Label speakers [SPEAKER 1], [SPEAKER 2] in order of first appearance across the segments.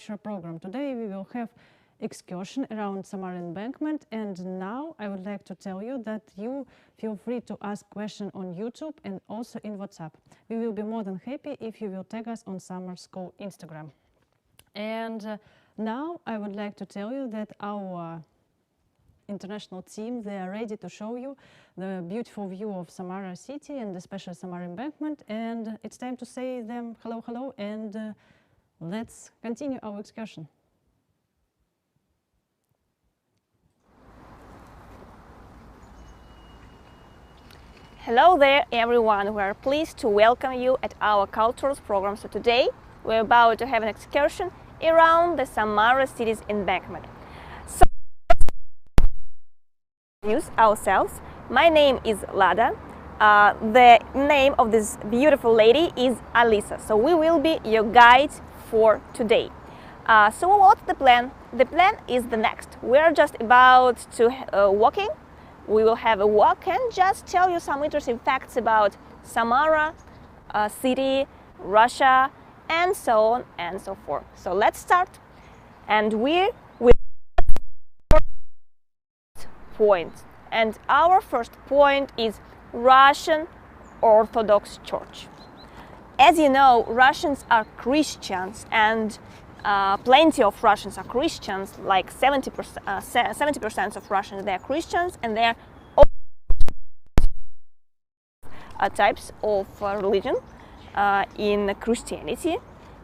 [SPEAKER 1] program. Today we will have excursion around Samara Embankment, and now I would like to tell you that you feel free to ask questions on YouTube and also in WhatsApp. We will be more than happy if you will tag us on Summer School Instagram. And now I would like to tell you that our international team, they are ready to show you the beautiful view of Samara city and especially Samara Embankment, and it's time to say them hello and let's continue our excursion.
[SPEAKER 2] Hello there everyone, we are pleased to welcome you at our cultures program. So today we're about to have an excursion around the Samara city's embankment. So introduce ourselves. My name is Lada. The name of this beautiful lady is Alisa. So we will be your guide for today. So what's the plan? The plan is the next. We're just about to walking. We will have a walk and just tell you some interesting facts about Samara city, Russia, and so on and so forth. So let's start. And we will point. And our first point is Russian Orthodox Church. As you know, Russians are Christians, and plenty of Russians are Christians, like 70% of Russians, they are Christians, and they are all types of religion in Christianity,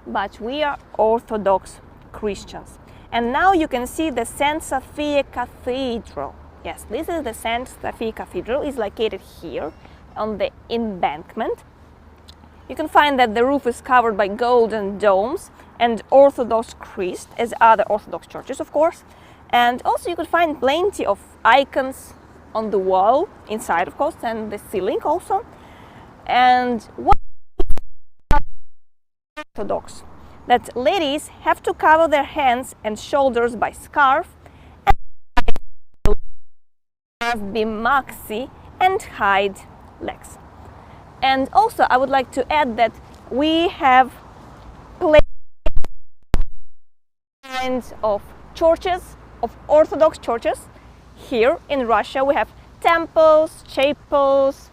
[SPEAKER 2] but we are Orthodox Christians. And now you can see the St. Sophia Cathedral. Yes, this is the St. Sophia Cathedral. It's located here on the embankment. You can find that the roof is covered by golden domes and Orthodox Christ, as other Orthodox churches, of course. And also you can find plenty of icons on the wall, inside, of course, and the ceiling also. And what Orthodox? That ladies have to cover their hands and shoulders by scarf, and be maxi and hide legs. And also I would like to add that we have kinds of churches, of Orthodox churches. Here in Russia we have temples, chapels,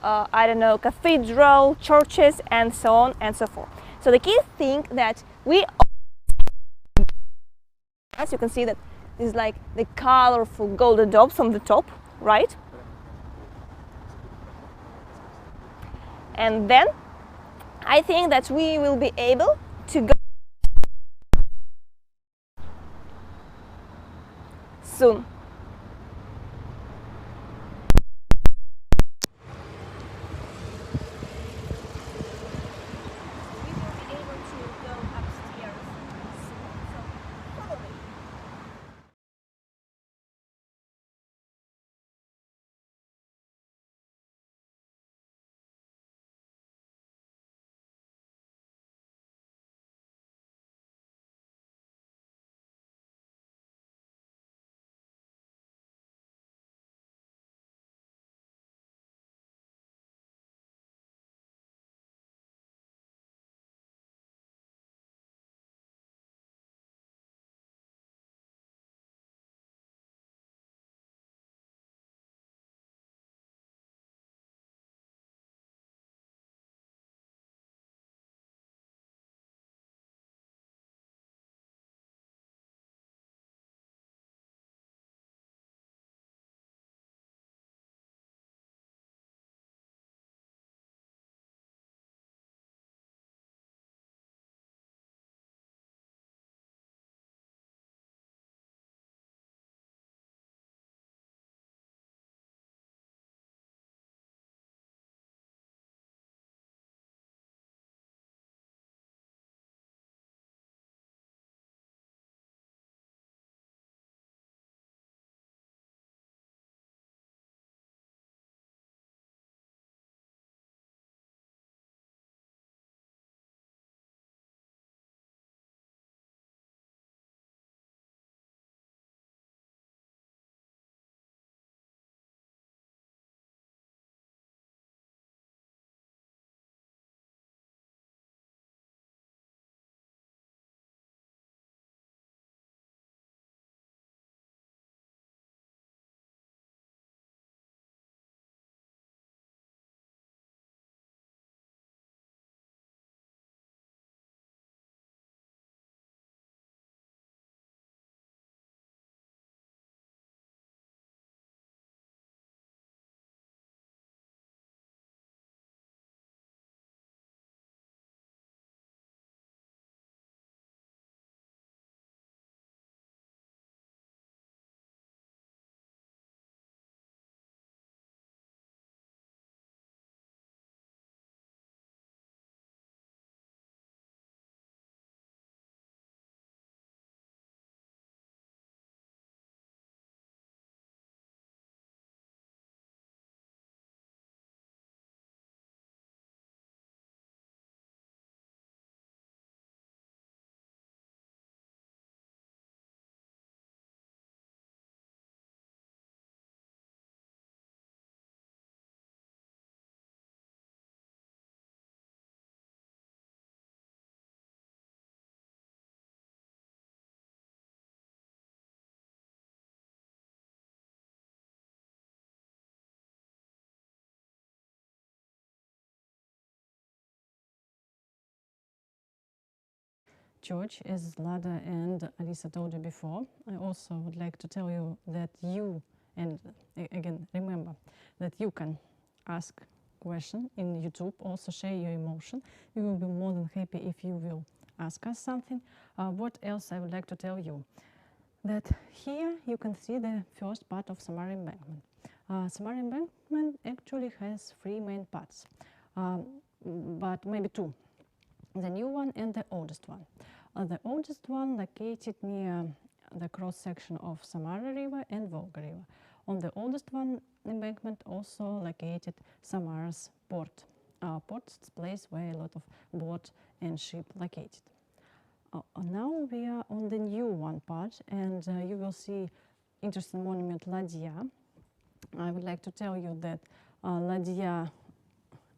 [SPEAKER 2] cathedral, churches, and so on and so forth. So the key thing that we, as you can see, that this is like the colorful golden dome from the top, right? And then I think that we will be able to go soon.
[SPEAKER 1] church, as Lada and Alisa told you before. I also would like to tell you that you, and again, remember that you can ask question in YouTube, also share your emotion. We will be more than happy if you will ask us something. What else I would like to tell you? That here you can see the first part of Samara Embankment. Samara Embankment actually has 3 main parts, but maybe 2. The new one and the oldest one. The oldest one located near the cross section of Samara River and Volga River. On the oldest one embankment also located Samara's port. Port is the place where a lot of boat and ship located. Now we are on the new one part, and you will see interesting monument Ladya. I would like to tell you that Ladya,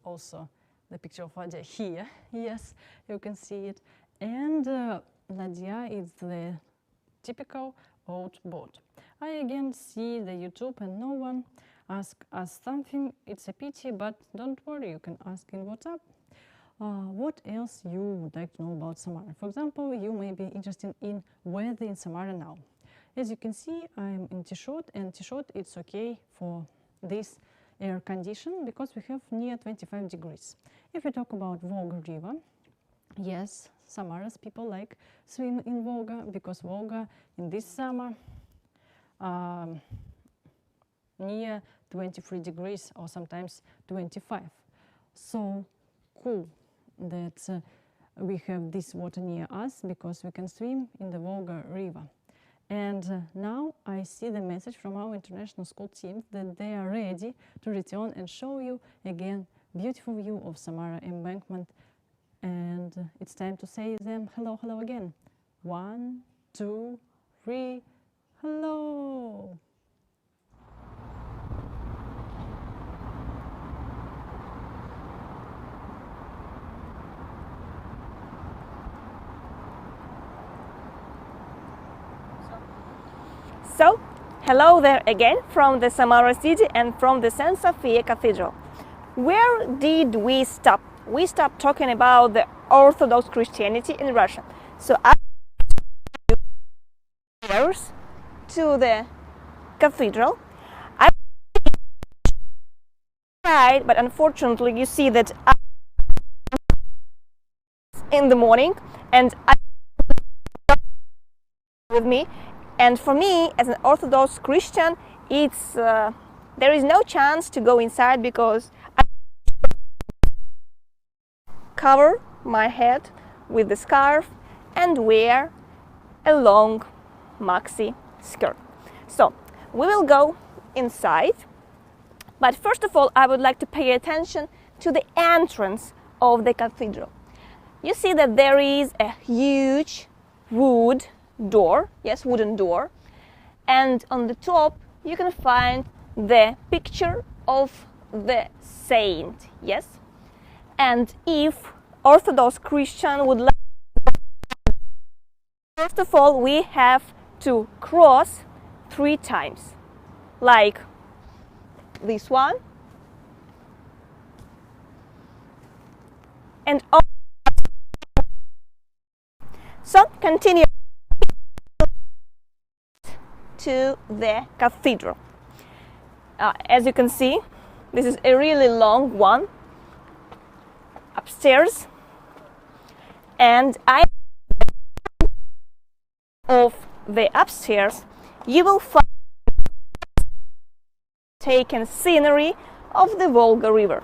[SPEAKER 1] also the picture of Ladya here, yes, you can see it. And Ladya is the typical old boat. I again see the YouTube and no one ask us something. It's a pity, but don't worry, you can ask in WhatsApp. What else you would like to know about Samara? For example, you may be interested in weather in Samara now. As you can see, I'm in t-shirt, and t-shirt it's okay for this air condition because we have near 25 degrees. If we talk about Volga River, yes, Samara's people like swim in Volga because Volga in this summer near 23 degrees or sometimes 25. So cool that we have this water near us because we can swim in the Volga River. And now I see the message from our international school team that they are ready to return and show you again beautiful view of Samara Embankment. And it's time to say them hello, hello again. 1, 2, 3, hello!
[SPEAKER 2] So, hello there again from the Samara city and from the St. Sophia Cathedral. Where did we stop? We stopped talking about the Orthodox Christianity in Russia. So I to the cathedral. I tried, but unfortunately you see that I in the morning and I with me. And for me, as an Orthodox Christian, it's there is no chance to go inside because I cover my head with the scarf and wear a long maxi skirt. So we will go inside, but first of all, I would like to pay attention to the entrance of the cathedral. You see that there is a huge wood door, yes, wooden door, and on the top you can find the picture of the saint, yes. And if Orthodox Christian would like, first of all we have to cross 3 times, like this one, and so continue to the cathedral. As you can see, this is a really long one upstairs, and of the upstairs you will find taken scenery of the Volga River.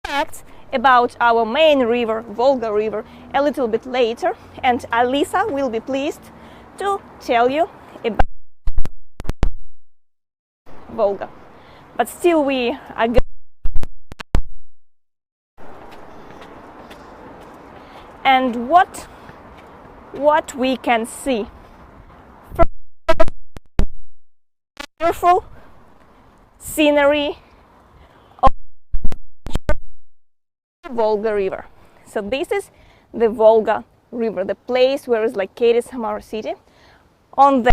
[SPEAKER 2] Facts about our main river, Volga River, a little bit later, and Alisa will be pleased to tell you about Volga. But still we are going. And what we can see? Beautiful scenery of the Volga River. So this is the Volga River, the place where is located Samara city. On the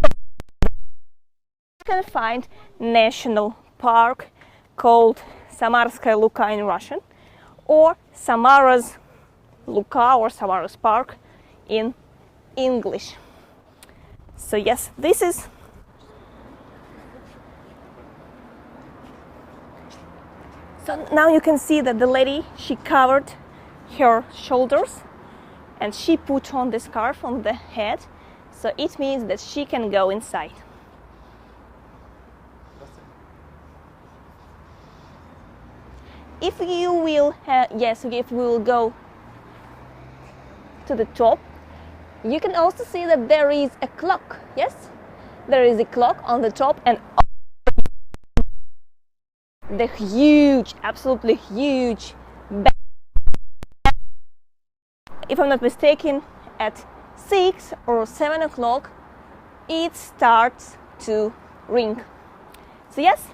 [SPEAKER 2] you can find national park called Samarskaya Luka in Russian, or Samara's Luka or Samara's Park in English. So yes, this is so now you can see that the lady, she covered her shoulders and she put on the scarf on the head, so it means that she can go inside. If you will yes, if we will go to the top, you can also see that there is a clock. Yes, there is a clock on the top, and the huge, absolutely huge, if I'm not mistaken, at 6 or 7 o'clock it starts to ring. So yes,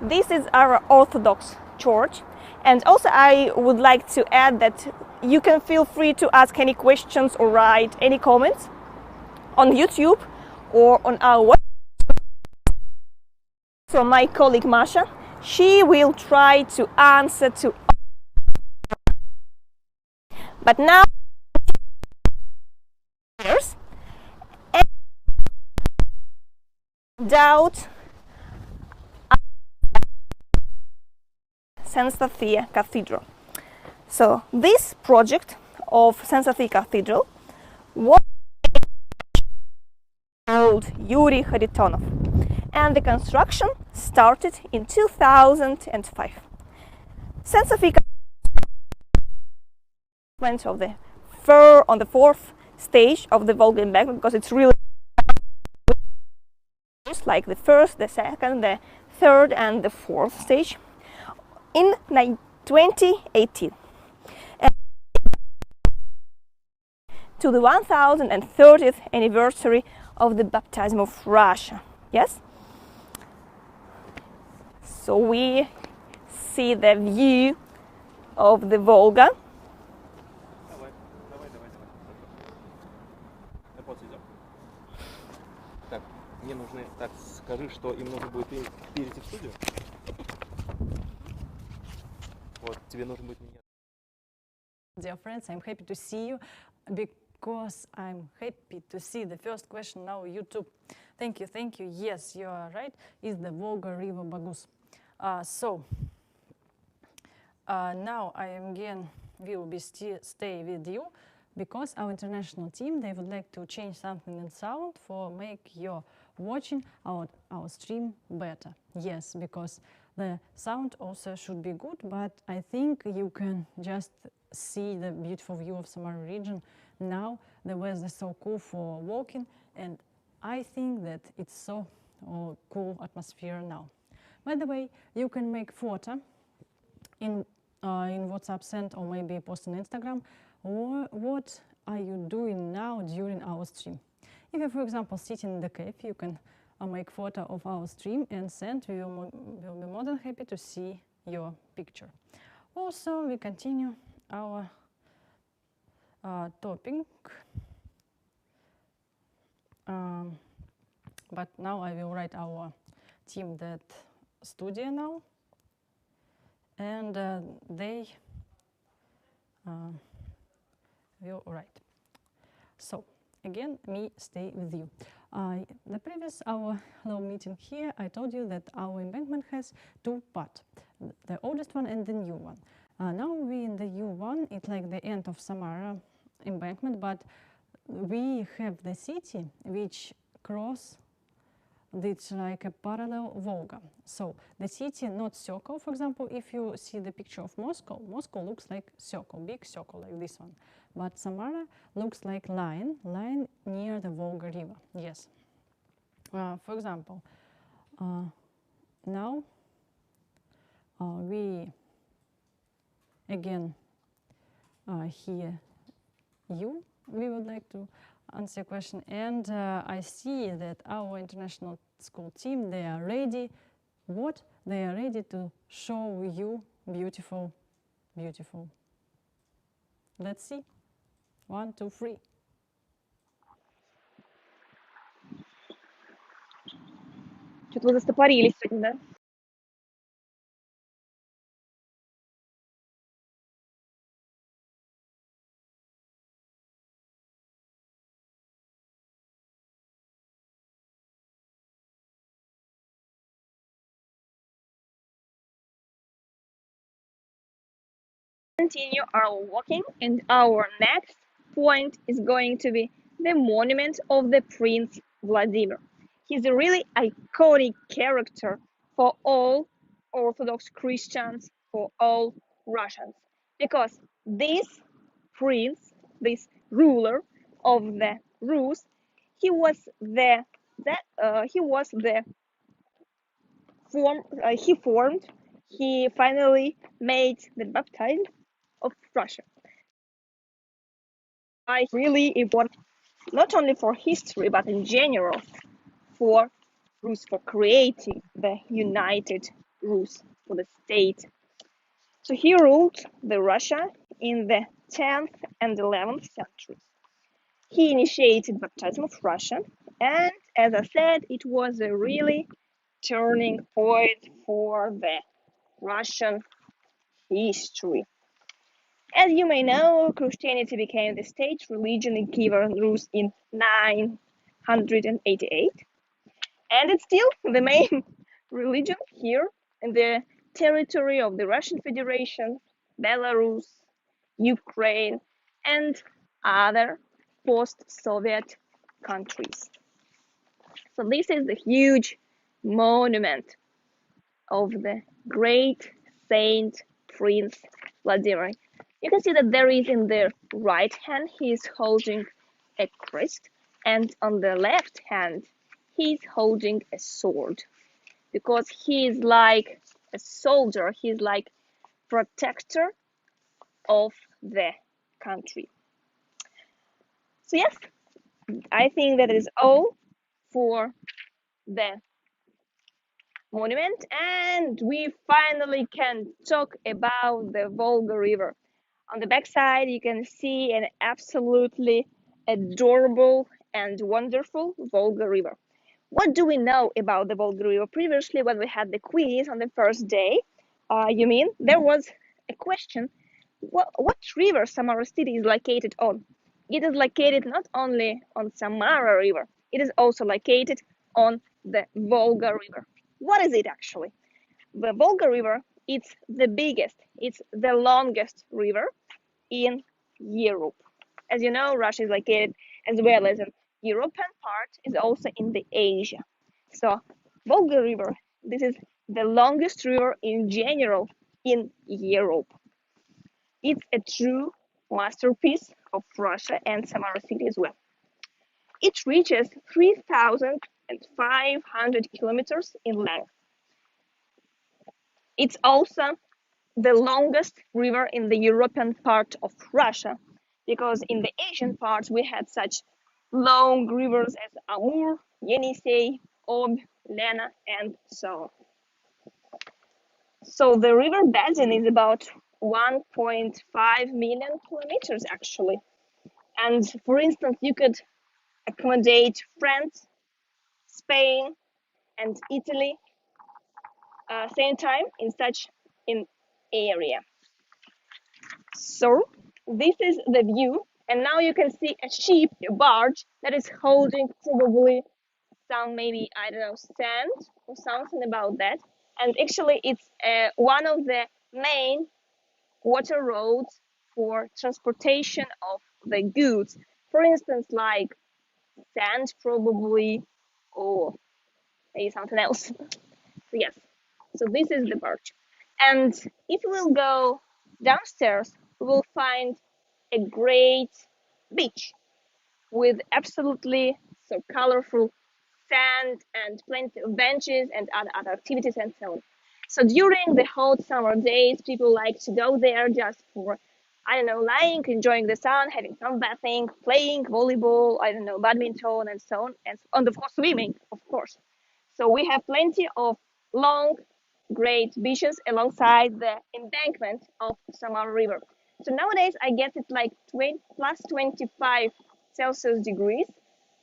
[SPEAKER 2] this is our Orthodox church. And also I would like to add that you can feel free to ask any questions or write any comments on YouTube or on our website. From my colleague Masha, she will try to answer to. But now, doubt St. Sophia Cathedral. So this project of St. Sophia Cathedral was called Yuri Kharitonov, and the construction started in 2005. St. Sophia went of the on the fourth stage of the Volga Embankment, because it's really like the first, the second, the third, and the fourth stage in 2018. To the 1030th anniversary of the baptism of Russia. Yes? So we see the view of the Volga.
[SPEAKER 3] Так, мне нужны... Так, скажи, что им нужно будет перейти в студию. Вот, тебе нужно будет меня...
[SPEAKER 1] Dear friends, I'm happy to see you because I'm happy to see the first question now YouTube. Thank you, thank you. Yes, you are right. Is the Volga River Bagus. Now I am again will be stay with you because our international team, they would like to change something in sound for make your watching our stream better. Yes, because the sound also should be good, but I think you can just see the beautiful view of Samara region. Now the weather is so cool for walking, and I think that it's so cool atmosphere now. By the way, you can make photo in WhatsApp send or maybe post on Instagram. Or what are you doing now during our stream? If you, for example, sitting in the cave, you can make photo of our stream and send. We will be more than happy to see your picture. Also, we continue our topic. But now I will write our team that studio now, and they will write. So again, me stay with you. The previous our little meeting here, I told you that our embankment has two parts, the oldest one and the new one. Now we in the new one, it's like the end of Samara embankment, but we have the city which cross. It's like a parallel Volga. So the city not circle. For example, if you see the picture of Moscow, Moscow looks like circle, big circle like this one. But Samara looks like line near the Volga River. Yes. For example, now we again here you. We would like to answer a question, and I see that our international school team, they are ready. What? They are ready to show you beautiful, beautiful. Let's see. 1, 2, 3.
[SPEAKER 2] Что-то вы застопорились сегодня, да? continue our walking, and our next point is going to be the monument of the Prince Vladimir. He's a really iconic character for all Orthodox Christians, for all Russians, because this prince, this ruler of the Rus, he was the he finally made the baptism of Russia. I really important, not only for history but in general for Rus, for creating the united Rus, for the state. So he ruled the Russia in the 10th and 11th centuries. He initiated baptism of Russia, and as I said, it was a really turning point for the Russian history. As you may know, Christianity became the state religion in Kievan Rus in 988, and it's still the main religion here in the territory of the Russian Federation, Belarus, Ukraine, and other post-Soviet countries. So this is the huge monument of the great Saint Prince Vladimir. You can see that there is in the right hand he is holding a crest, and on the left hand he is holding a sword, because he is like a soldier, he is like protector of the country. So yes, I think that is all for the monument, and we finally can talk about the Volga River. On the back side, you can see an absolutely adorable and wonderful Volga River. What do we know about the Volga River? Previously, when we had the quiz on the first day, there was a question, what river Samara city is located on? It is located not only on Samara River, it is also located on the Volga River. What is it actually? The Volga River, it's the biggest, it's the longest river in Europe. As you know, Russia is located as well as in European part, is also in the Asia. So Volga River, this is the longest river in general in Europe. It's a true masterpiece of Russia and Samara city as well. It reaches 3,500 kilometers in length. It's also the longest river in the European part of Russia, because in the Asian parts we had such long rivers as Amur, Yenisei, Ob, Lena, and so on. So the river basin is about 1.5 million kilometers actually. And for instance, you could accommodate France, Spain, and Italy same time in such an area. So this is the view, and now you can see a ship, a barge that is holding probably some, maybe, I don't know, sand or something about that. And actually it's one of the main water roads for transportation of the goods. For instance, like sand probably, or maybe something else. So yes, so this is the barge. And if we will go downstairs, we will find a great beach with absolutely so colorful sand and plenty of benches and other activities and so on. So during the hot summer days, people like to go there just for, I don't know, lying, enjoying the sun, having some bathing, playing volleyball, I don't know, badminton and so on, and of course swimming, of course. So we have plenty of long, great beaches alongside the embankment of Samara River. So nowadays, I guess it's like plus 25 Celsius degrees.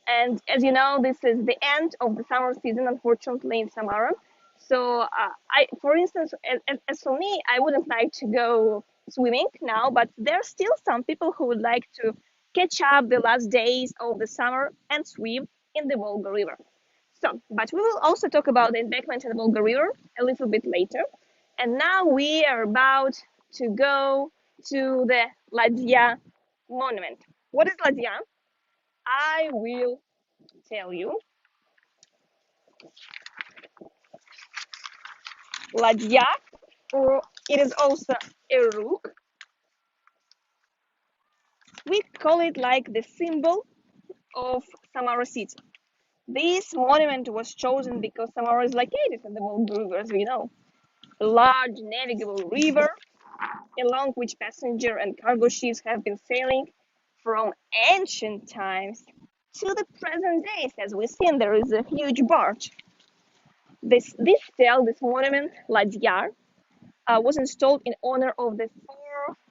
[SPEAKER 2] And as you know, this is the end of the summer season, unfortunately, in Samara. So for instance, as for me, I wouldn't like to go swimming now, but there are still some people who would like to catch up the last days of the summer and swim in the Volga River. So, but we will also talk about the embankment in the Volga River a little bit later. And now we are about to go to the Ladya monument. What is Ladya? I will tell you. Ladya, or it is also a rook. We call it like the symbol of Samara city. This monument was chosen because Samara is located on the Volga River, as we know, a large navigable river along which passenger and cargo ships have been sailing from ancient times to the present days. As we've seen, there is a huge barge. This monument, Ladyar, was installed in honor of the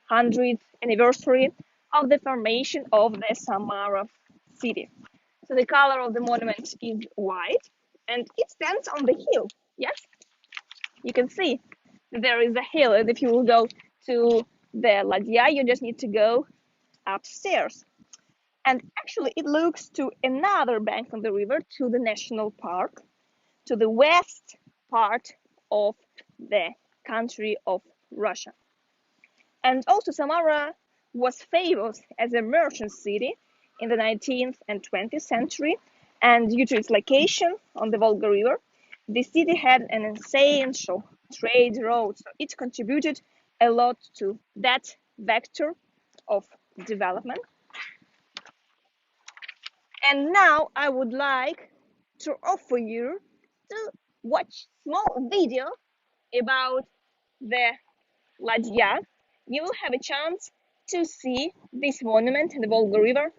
[SPEAKER 2] 400th anniversary of the formation of the Samara city. So the color of the monument is white, and it stands on the hill. Yes, you can see there is a hill, and if you will go to the Ladia, you just need to go upstairs. And actually, it looks to another bank on the river, to the national park, to the west part of the country of Russia. And also, Samara was famous as a merchant city in the 19th and 20th century, and due to its location on the Volga River, the city had an essential trade route, so it contributed a lot to that vector of development. And now I would like to offer you to watch small video about the Ladya. You will have a chance to see this monument in the Volga River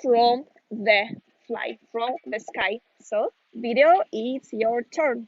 [SPEAKER 2] from the sky. So, video, it's your turn.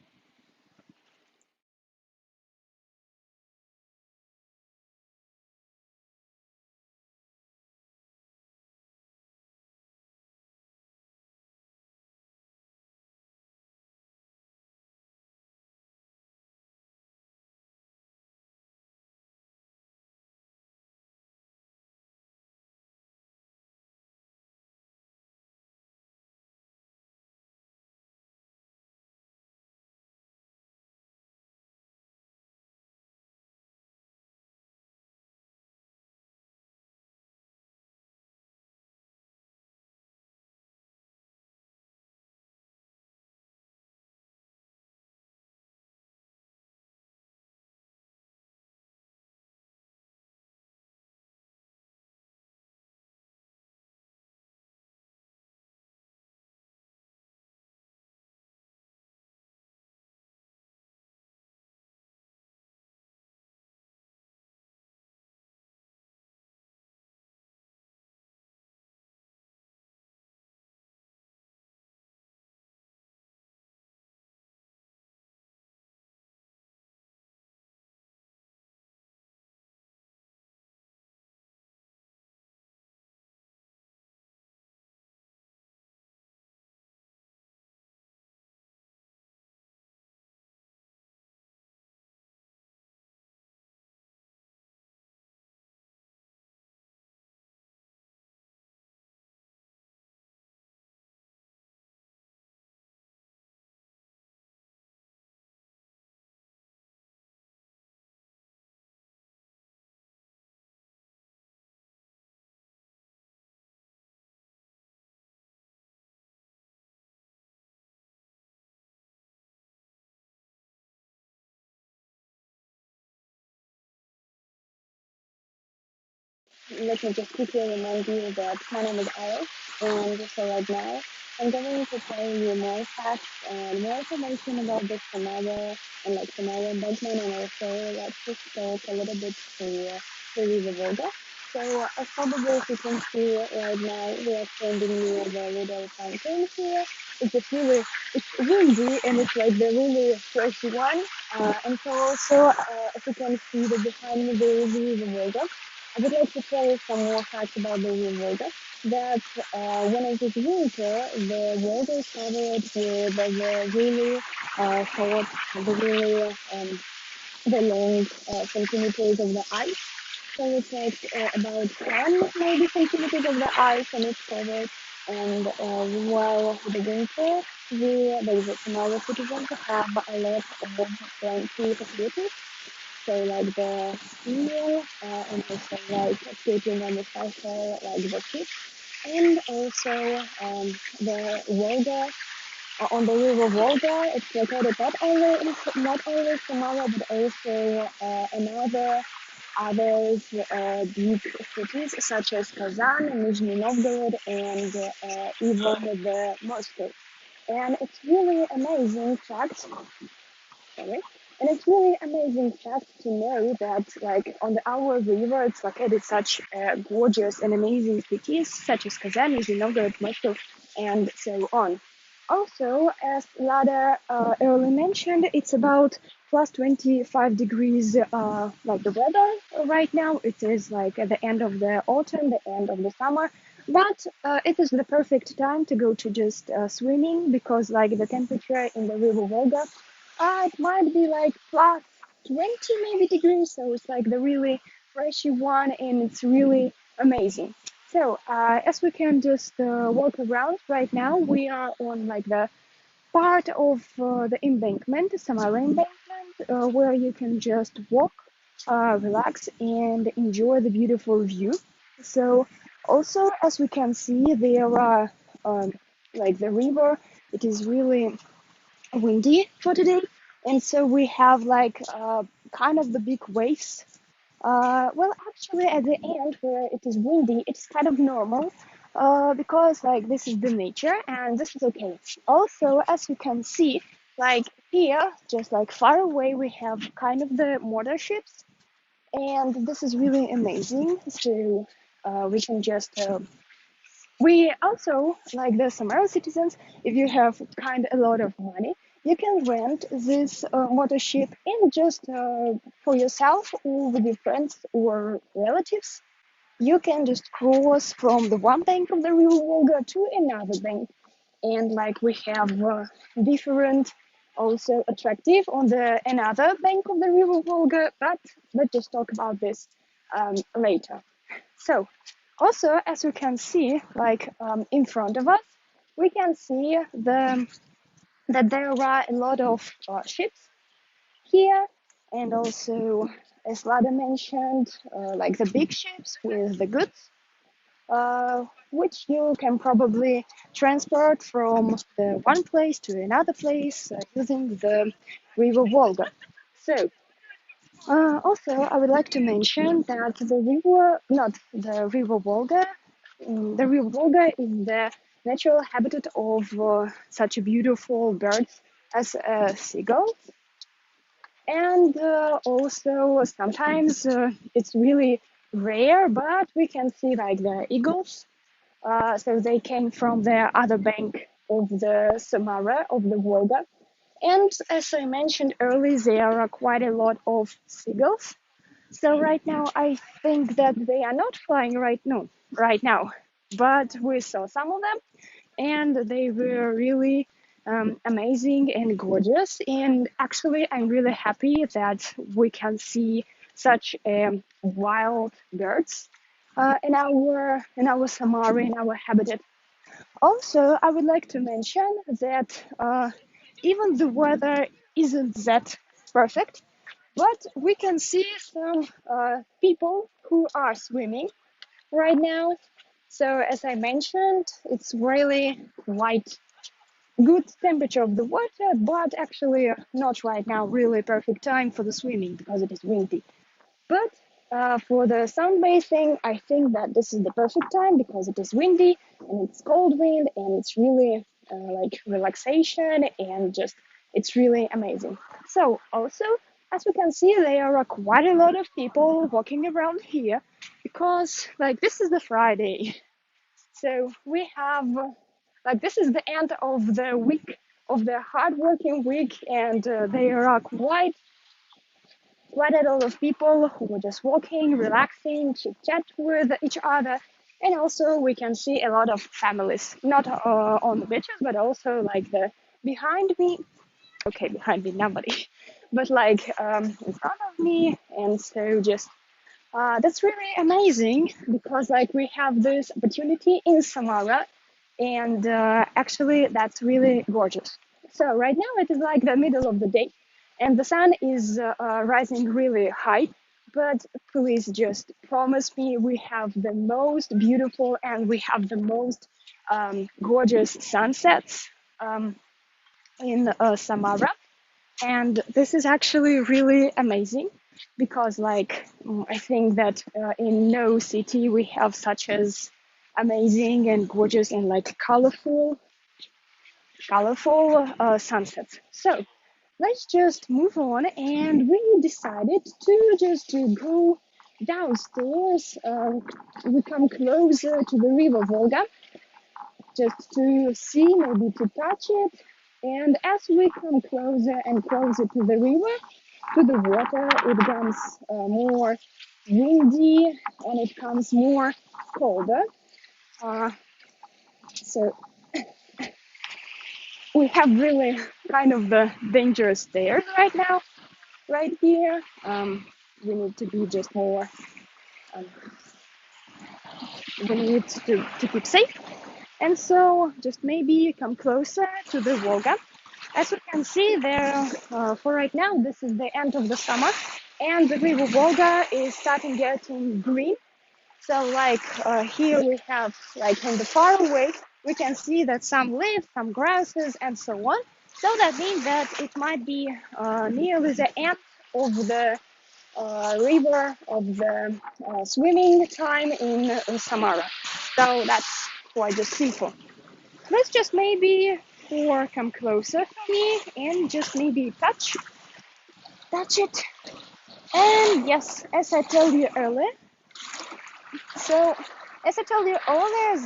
[SPEAKER 4] Let me just quickly remind you that my name is Alice, and so right now I'm going to tell you more facts and more information about the Samara and like Samara Embankment, and also let's just talk a little bit to the Volga. So as probably as you can see right now, we are standing near the little fountain here. It's windy and it's like the really fresh one. And so also, as you can see, that behind me there is the River Volga. I would like to tell you some more facts about the Volga. That when it is winter, the Volga is covered with the really short, the really the long centimeters of the ice. So it's like about 10 maybe centimeters of the ice, and it's covered. And while the winter, the Somali citizens have a lot of plenty facilities. so like the skiing and also like skating on the cycle, like the kids, and also the Volga on the river Volga. It's located not only Samara but also another others big cities such as Kazan, Nizhny Novgorod, and even the Moscow. And it's really amazing fact, sorry. And it's really amazing fact to know that, like, on the our river, it's located such gorgeous and amazing cities, such as Kazan, Nizhny Novgorod, Moscow, and so on. Also, as Lada earlier mentioned, it's about plus 25 degrees, like the weather right now. It is like at the end of the autumn, the end of the summer. But it is the perfect time to go to just swimming because, like, the temperature in the river Volga it might be like plus 20 maybe degrees, so it's like the really freshy one and it's really amazing. So as we can just walk around right now, we are on like the part of the embankment, Samara embankment, where you can just walk, relax and enjoy the beautiful view. So also as we can see there are like the river, it is really windy for today, and so we have like kind of the big waves. Well, actually, at the end where it is windy, it's kind of normal because like this is the nature and this is okay. Also, as you can see, like here, just like far away, we have kind of the motor ships, and this is really amazing. So we can just we also, like the Samara citizens, if you have kind of a lot of money, you can rent this motor ship and just for yourself or with your friends or relatives. You can just cross from the one bank of the river Volga to another bank. And like we have different, also attractive on the another bank of the river Volga, but let's just talk about this later. So, also as you can see, like in front of us, we can see that there are a lot of ships here, and also as Lada mentioned, like the big ships with the goods, which you can probably transport from the one place to another place using the river Volga. So also, I would like to mention that the river, not the river Volga, the river Volga is the natural habitat of such beautiful birds as seagulls. And also sometimes it's really rare, but we can see like the eagles. So they came from the other bank of the Samara, of the Volga. And as I mentioned earlier, there are quite a lot of seagulls. So right now, I think that they are not flying right now, but we saw some of them, and they were really amazing and gorgeous. And actually, I'm really happy that we can see such wild birds in our Samara, in our habitat. Also, I would like to mention that even the weather isn't that perfect, but we can see some people who are swimming right now. So as I mentioned, it's really quite good temperature of the water, but actually not right now really perfect time for the swimming because it is windy. But for the sunbathing, I think that this is the perfect time because it is windy and it's cold wind and it's really like relaxation and just it's really amazing. So also, as we can see, there are quite a lot of people walking around here because like this is the Friday. So we have like this is the end of the week of the hard working week, and there are quite a lot of people who were just walking, relaxing, chit chat with each other. And also we can see a lot of families, not on the beaches, but also like the behind me. Okay, behind me, nobody, but like in front of me. And so just that's really amazing because like we have this opportunity in Samara, and actually that's really gorgeous. So right now it is like the middle of the day, and the sun is rising really high. But please just promise me we have the most beautiful and we have the most gorgeous sunsets in Samara. And this is actually really amazing because I think that in no city we have such as amazing and gorgeous and like colorful sunsets. So let's just move on, and we decided to just to go downstairs. We come closer to the river Volga just to see, maybe to touch it. And as we come closer and closer to the river, to the water, it becomes more windy and it becomes more colder. So we have really kind of the dangerous stairs right now, right here. We need to be just more, um, we need to keep safe. And so just maybe come closer to the Volga. As you can see there, for right now, this is the end of the summer, and the river Volga is starting getting green. So here we have in the far away, we can see that some leaves, some grasses, and so on. So that means that it might be nearly the end of the river of the swimming time in Samara. So that's quite just simple. Let's just maybe or come closer to me and just maybe touch it. And yes, as I told you earlier,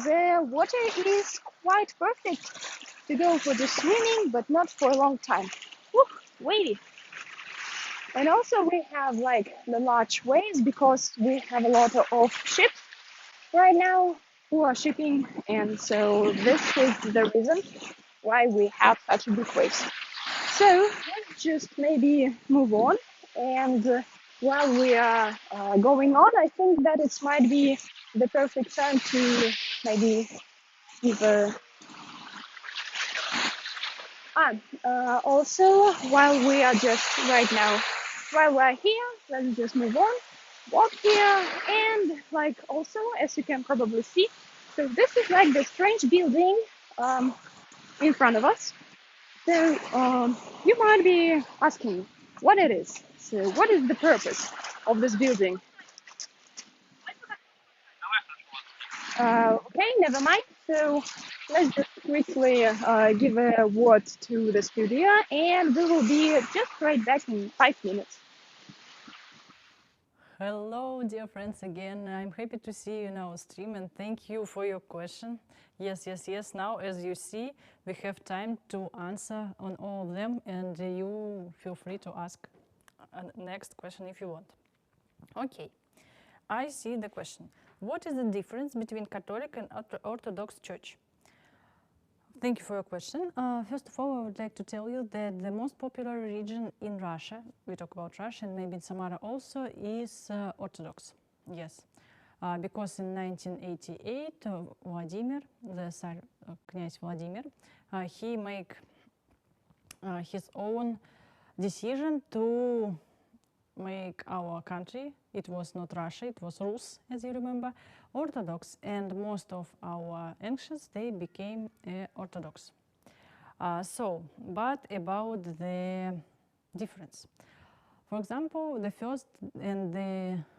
[SPEAKER 4] the water is quite perfect to go for the swimming, but not for a long time. Woo, wavy. And also we have the large waves because we have a lot of ships right now who are shipping, and so this is the reason why we have such big waves. So let's just maybe move on. And while we are going on, I think that it might be the perfect time to maybe give a. Also, while we are just right now, while we're here, let's just move on, walk here, and also, as you can probably see, so this is the strange building in front of us. So you might be asking what it is. So what is the purpose of this building? Okay, never mind. So let's just quickly give a word to the studio, and we will be just right back in 5 minutes.
[SPEAKER 1] Hello, dear friends, again. I'm happy to see you in our stream and thank you for your question. Yes. Now, as you see, we have time to answer on all of them, and you feel free to ask a next question if you want. Okay, I see the question. What is the difference between Catholic and Orthodox Church? Thank you for your question. First of all, I would like to tell you that the most popular religion in Russia, we talk about Russia and maybe in Samara also, is Orthodox. Yes, because in 1988, Vladimir, the Tsar, Knязь Vladimir, he made his own decision to make our country, it was not Russia, it was Rus, as you remember, Orthodox, and most of our ancients, they became Orthodox. But about the difference. For example, the first and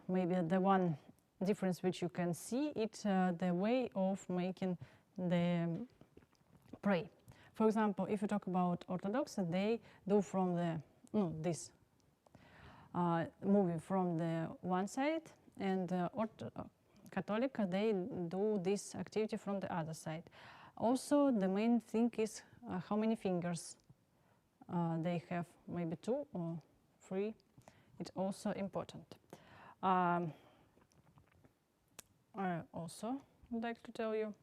[SPEAKER 1] maybe the one difference which you can see, it's the way of making the pray. For example, if you talk about Orthodox, they do from this moving from the one side, and Catholic, they do this activity from the other side. Also, the main thing is how many fingers they have, maybe 2 or 3. It's also important. I also would like to tell you,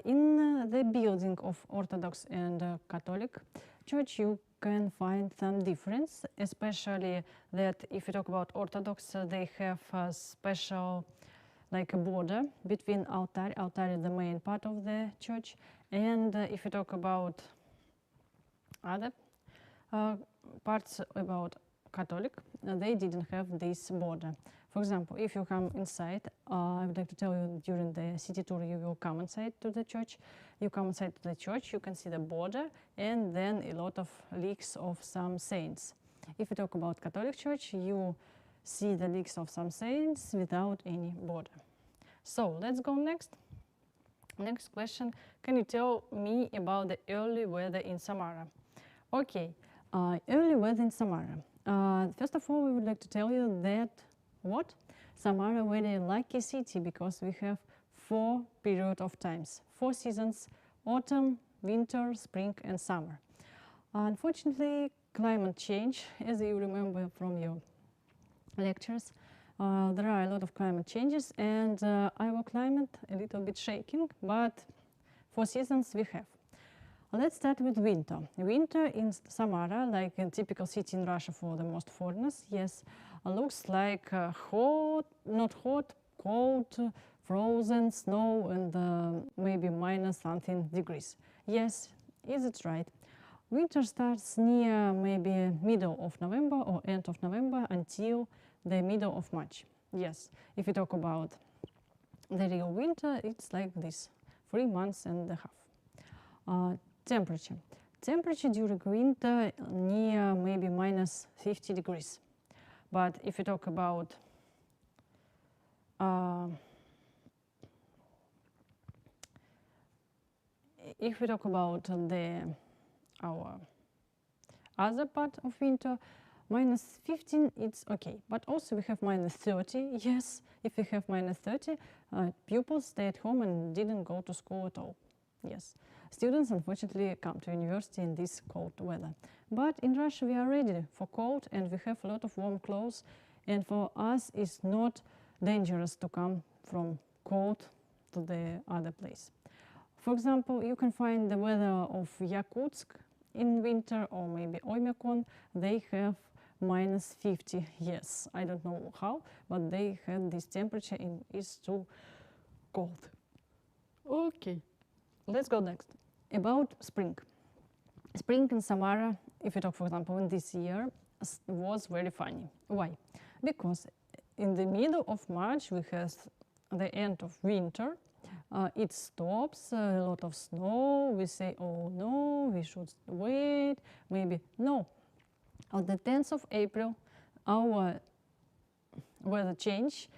[SPEAKER 1] in the building of Orthodox and Catholic Church, you can find some difference, especially that if you talk about Orthodox, they have a special a border between altar. Altar is the main part of the church. And if you talk about other parts about Catholic, they didn't have this border. For example, if you come inside, I would like to tell you during the city tour, you will come inside to the church. You come inside to the church, you can see the border and then a lot of leaks of some saints. If you talk about Catholic Church, you see the leaks of some saints without any border. So let's go next. Next question, can you tell me about the early weather in Samara? Okay, early weather in Samara. First of all, we would like to tell you that Samara very lucky city because we have 4 periods of times, 4 seasons: autumn, winter, spring, and summer. Unfortunately, climate change, as you remember from your lectures, there are a lot of climate changes, and our climate a little bit shaking, but 4 seasons we have. Let's start with winter. Winter in Samara, like a typical city in Russia for the most foreigners, yes, looks like hot, not hot, cold, frozen, snow, and maybe minus something degrees. Yes, is it right? Winter starts near maybe middle of November or end of November until the middle of March. Yes, if you talk about the real winter, it's like this, 3 months and a half. Temperature. Temperature during winter near maybe minus 50 degrees. But if you talk about our other part of winter, minus 15, it's okay. But also we have minus 30. Yes, if we have minus 30, pupils stay at home and didn't go to school at all. Yes, students unfortunately come to university in this cold weather. But in Russia we are ready for cold and we have a lot of warm clothes, and for us it's not dangerous to come from cold to the other place. For example, you can find the weather of Yakutsk in winter, or maybe Oymyakon. They have minus 50. Yes, I don't know how, but they have this temperature and it's too cold. Okay, let's go next. About spring. Spring in Samara, if you talk, for example, in this year, was very funny. Why? Because in the middle of March we have the end of winter. It stops, a lot of snow. We say, oh no, we should wait, maybe. No. On the 10th of April, our weather changed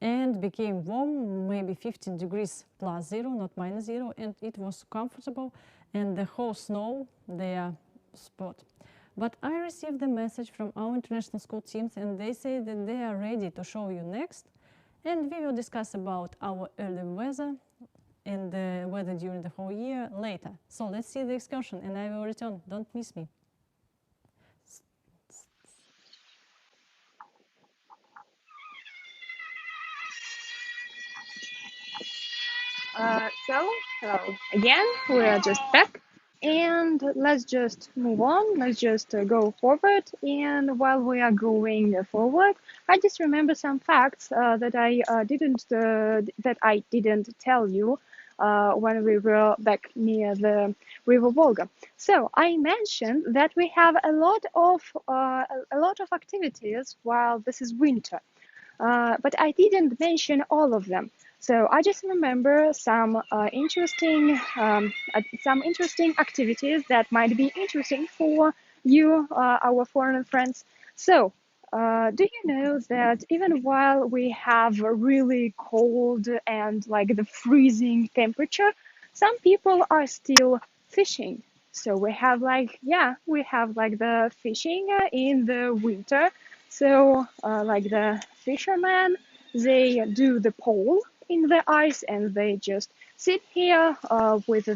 [SPEAKER 1] and became warm, maybe 15 degrees plus 0, not minus 0, and it was comfortable, and the whole snow there spot. But I received the message from our international school teams, and they say that they are ready to show you next, and we will discuss about our early weather and the weather during the whole year later. So let's see the excursion, and I will return. Don't miss me.
[SPEAKER 5] Hello again. We are just back, and let's just move on. Let's just go forward. And while we are going forward, I just remember some facts that I didn't tell you when we were back near the River Volga. So I mentioned that we have a lot of activities while this is winter. But I didn't mention all of them. So I just remember some interesting activities that might be interesting for you, our foreign friends. So do you know that even while we have a really cold and like the freezing temperature, some people are still fishing. So we have like the fishing in the winter. So like the fishermen, they do the pole in the ice and they just sit here with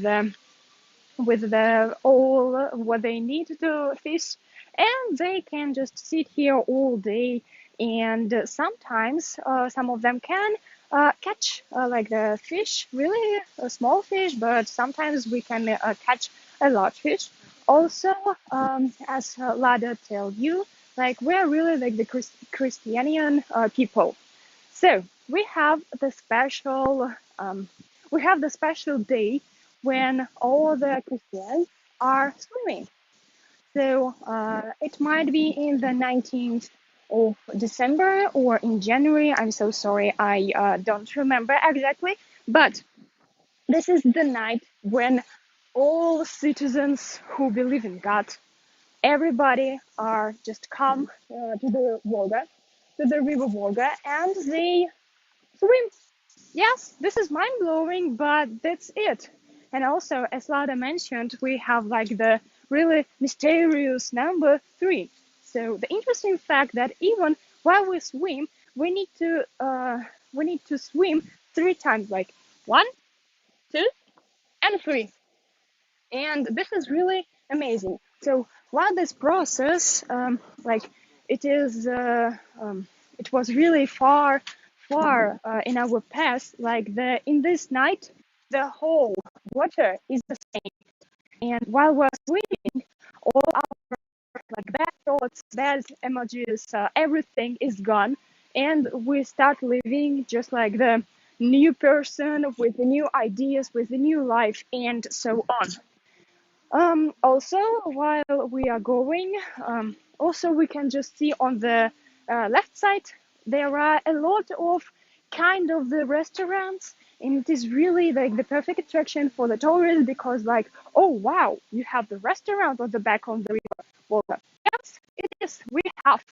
[SPEAKER 5] all what they need to fish, and they can just sit here all day. And sometimes some of them can catch like the fish, really a small fish, but sometimes we can catch a large fish. Also, as Lada tell you, like we're really like the Christianian people. So we have the special day when all the Christians are swimming. So it might be in the 19th of December or in January. I'm so sorry, I don't remember exactly. But this is the night when all citizens who believe in God, everybody are just come to the Volga, to the river Volga, and they swim. Yes, this is mind blowing, but that's it. And also, as Lada mentioned, we have like the really mysterious number 3. So the interesting fact that even while we swim, we need to swim 3 times, like 1, 2, and 3. And this is really amazing. So while this process, like it is, it was really far in our past. Like in this night, the whole water is the same. And while we're swimming, all our like bad thoughts, bad emojis, everything is gone, and we start living just like the new person with the new ideas, with the new life, and so on. Also, while we are going, also we can just see on the left side, there are a lot of kind of the restaurants, and it is really like the perfect attraction for the tourists because like, oh wow, you have the restaurant on the back of the river Volga. Yes, it is. We have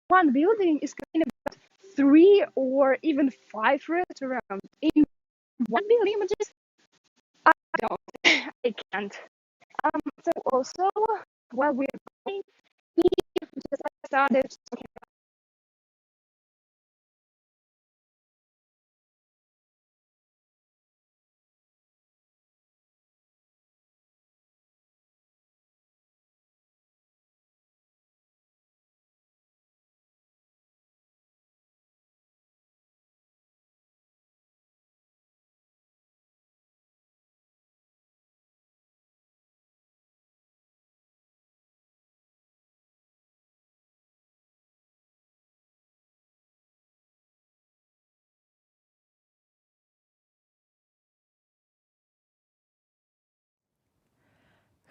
[SPEAKER 5] one building is kind of 3 or even 5 restaurants in one building. Images, I don't, I can't. So also, while we're going, we just started talking.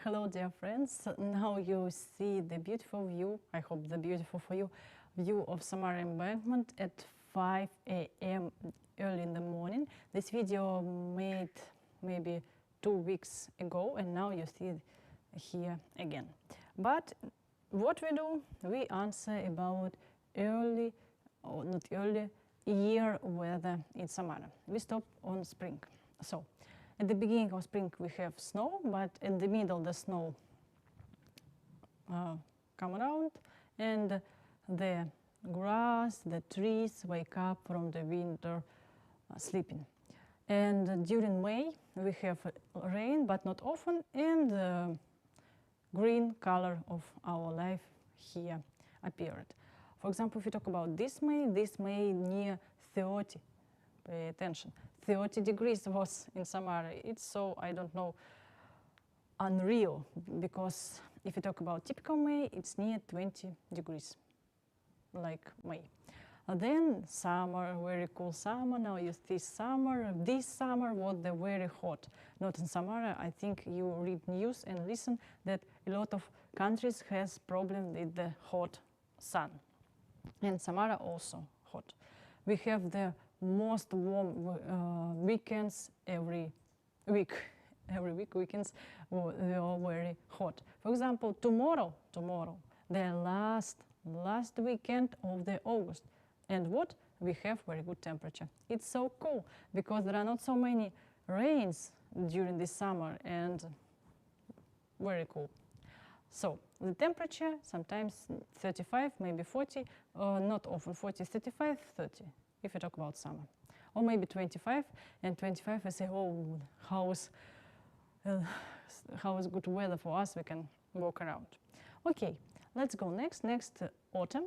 [SPEAKER 1] Hello, dear friends. Now you see the beautiful view, I hope the beautiful for you, view of Samara Embankment at 5 a.m. early in the morning. This video made maybe 2 weeks ago, and now you see it here again. But what we do, we answer about early, or not early, year weather in Samara. We stop on spring. So at the beginning of spring we have snow, but in the middle the snow come around, and the grass, the trees wake up from the winter sleeping. And during May we have rain, but not often, and green color of our life here appeared. For example, if we talk about this May near 30, pay attention, 30 degrees was in Samara. It's so, I don't know, unreal, because if you talk about typical May, it's near 20 degrees, like May. Then summer, very cool summer. Now you see summer. This summer was the very hot. Not in Samara. I think you read news and listen that a lot of countries has problem with the hot sun. And Samara also hot. We have the most warm weekends every week. Every week weekends were very hot. For example, tomorrow, the last weekend of the August. And what? We have very good temperature. It's so cool because there are not so many rains during this summer, and very cool. So the temperature sometimes 35, maybe 40, not often 40, 35, 30, if you talk about summer. Or maybe 25, and 25 I say, oh, how is good weather for us, we can walk around. Okay, let's go next autumn.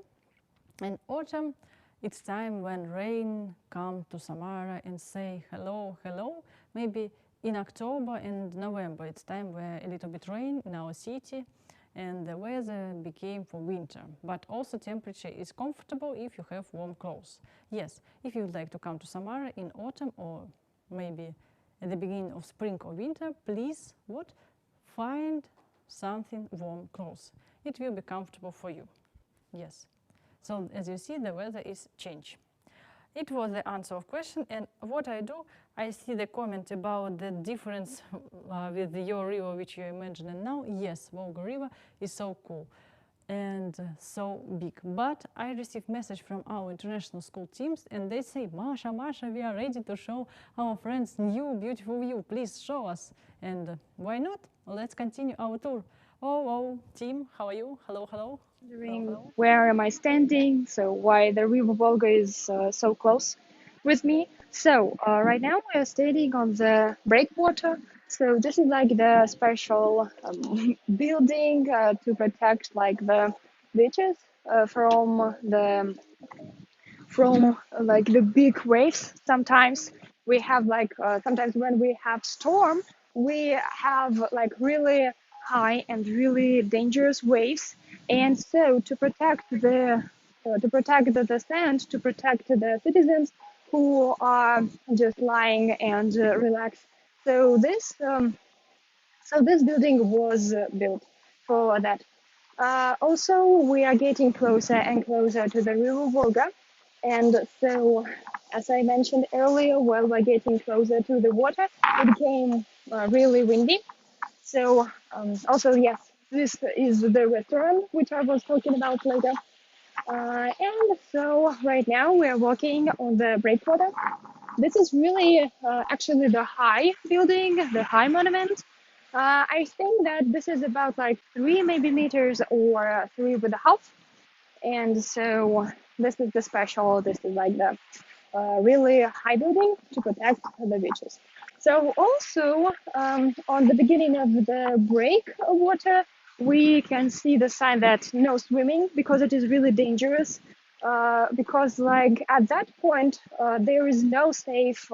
[SPEAKER 1] And autumn, it's time when rain come to Samara and say hello, hello. Maybe in October and November, it's time where a little bit rain in our city, and the weather became for winter. But also temperature is comfortable if you have warm clothes. Yes, if you would like to come to Samara in autumn or maybe at the beginning of spring or winter, please what? Find something warm clothes. It will be comfortable for you. Yes. So as you see, the weather is change. It was the answer of question, and what I do, I see the comment about the difference with your river, which you imagine now. Yes, Volga River is so cool and so big. But I received message from our international school teams, and they say, Masha, we are ready to show our friends new beautiful view. Please show us. And why not? Let's continue our tour. Oh, team, how are you? Hello.
[SPEAKER 5] Wondering where am I standing, so why the river Volga is so close with me. So right now we are standing on the breakwater. So this is like the special building to protect like the beaches from like the big waves. Sometimes we have like sometimes when we have storm, we have like really high and really dangerous waves, and so to protect the sand, to protect the citizens who are just lying and relax. So this building was built for that. Also, we are getting closer and closer to the river Volga. And so, as I mentioned earlier, while we're getting closer to the water, it became really windy. So, also, yes, this is the restaurant, which I was talking about later. And so, right now, we are walking on the breakwater. This is really actually the high building, the high monument. I think that this is about like 3 maybe meters or 3.5. And so this is the special, this is like the really high building to protect the beaches. So also on the beginning of the breakwater, we can see the sign that no swimming because it is really dangerous. Because like at that point there is no safe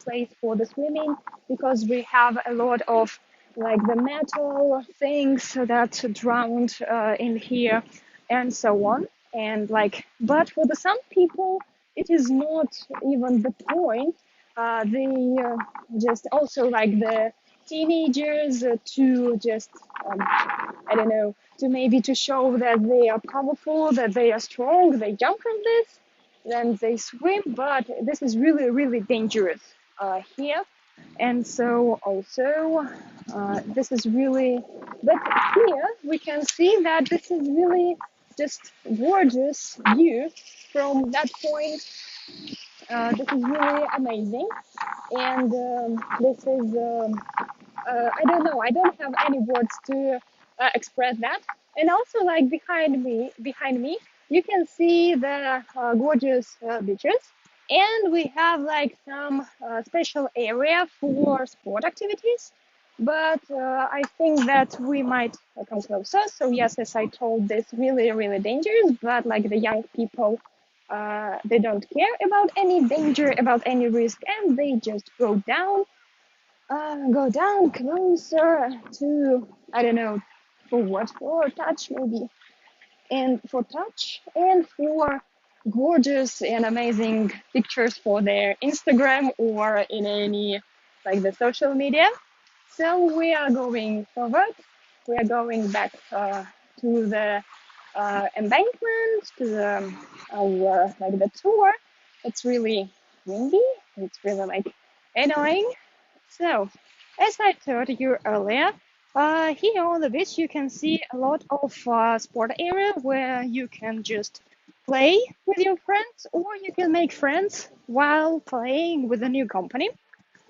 [SPEAKER 5] place for the swimming because we have a lot of like the metal things that drowned in here and so on, and like but for the some people it is not even the point. They just also like the teenagers to just I don't know, to maybe to show that they are powerful, that they are strong, they jump from this, then they swim, but this is really, really dangerous here. And so also, this is really, but here we can see that this is really just gorgeous view from that point. This is really amazing. And this is I don't know. I don't have any words to express that. And also, like behind me, you can see the gorgeous beaches, and we have like some special area for sport activities. But I think that we might come closer. So yes, as I told, this really really dangerous. But like the young people, they don't care about any danger, about any risk, and they just go down closer to, I don't know, for what? For touch, maybe. And for touch and for gorgeous and amazing pictures for their Instagram or in any, like the social media. So we are going forward. We are going back to the embankment, to the, our, like the tour. It's really windy. It's really like annoying. So, as I told you earlier, here on the beach you can see a lot of sport area where you can just play with your friends or you can make friends while playing with a new company.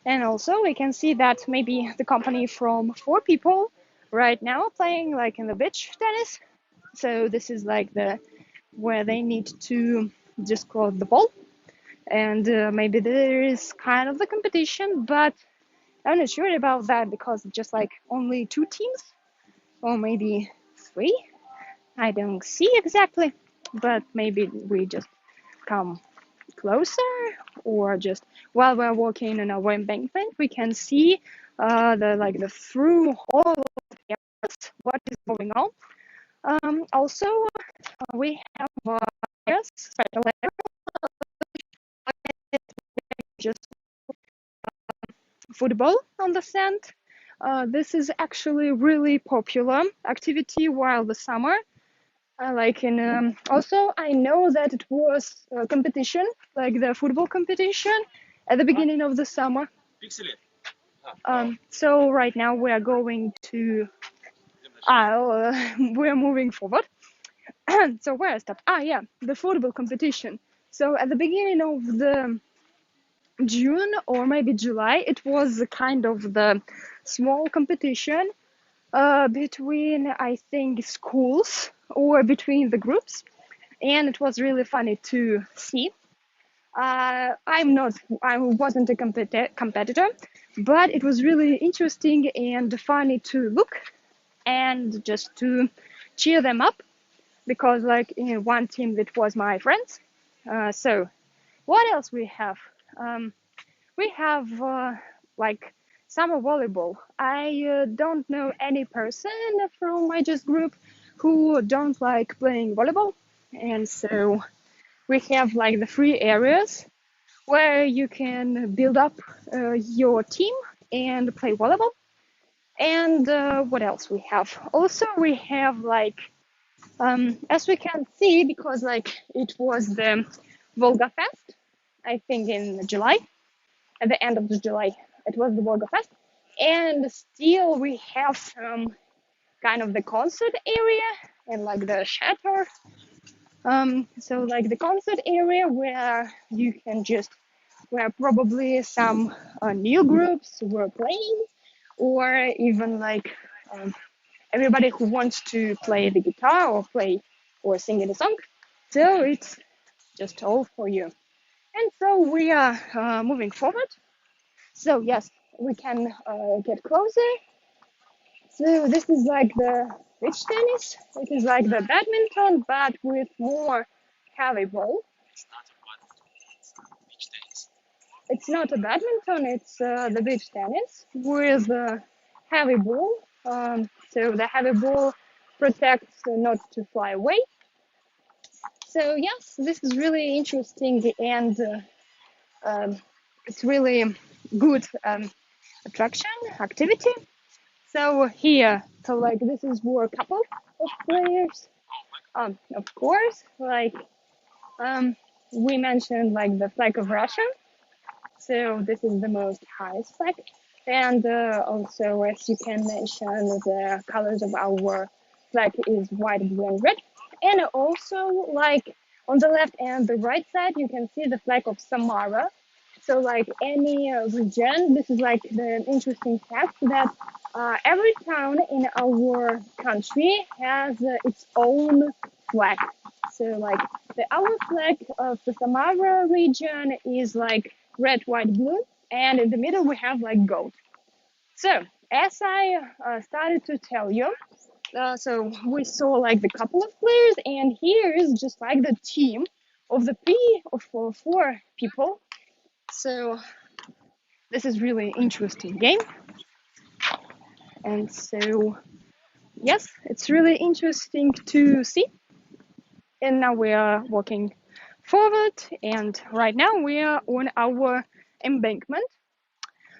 [SPEAKER 5] And also we can see that maybe the company from 4 people right now playing like in the beach tennis. So this is like the where they need to just cross the ball. And maybe there is kind of the competition, but I'm not sure about that because just like only 2 teams or maybe 3. I don't see exactly, but maybe we just come closer or just while we're walking in our embankment, we can see the through all of the areas, what is going on. Also, we have special areas just football on the sand. This is actually really popular activity while the summer. Also I know that it was a competition, like the football competition at the beginning of the summer. So right now we are going to we're moving forward. So where I stopped? Yeah, the football competition. So at the beginning of the June or maybe July, it was a kind of the small competition between, I think, schools or between the groups, and it was really funny to see. I wasn't a competitor, but it was really interesting and funny to look and just to cheer them up because, like, in one team that was my friends. So, what else we have? We have like summer volleyball. I don't know any person from my just group who don't like playing volleyball, and so we have like the free areas where you can build up your team and play volleyball. And what else we have? Also, we have like, as we can see, because like it was the Volga Fest, I think in July, at the end of the July, it was the Volga Fest, and still we have some kind of the concert area and like the shelter. So like the concert area where you can just, where probably some new groups were playing, or even like everybody who wants to play the guitar or play or sing a song. So it's just all for you. And so we are moving forward. So yes, we can get closer. So this is like the beach tennis. It is like the badminton, but with more heavy ball. It's not a badminton, it's the beach tennis with a heavy ball. So the heavy ball protects not to fly away. So yes, this is really interesting and it's really good attraction activity. So here, so like this is for a couple of players. Of course, like we mentioned, like the flag of Russia. So this is the most highest flag. And also, as you can mention, the colors of our flag is white, blue, and red. And also, like on the left and the right side, you can see the flag of Samara. So, like any region, this is like the interesting fact that every town in our country has its own flag. So, like our flag of the Samara region is like red, white, blue, and in the middle we have like gold. So, as I started to tell you, so we saw like the couple of players, and here is just like the team of the four people. So this is really interesting game, and so yes, it's really interesting to see. And now we are walking forward, and right now we are on our embankment.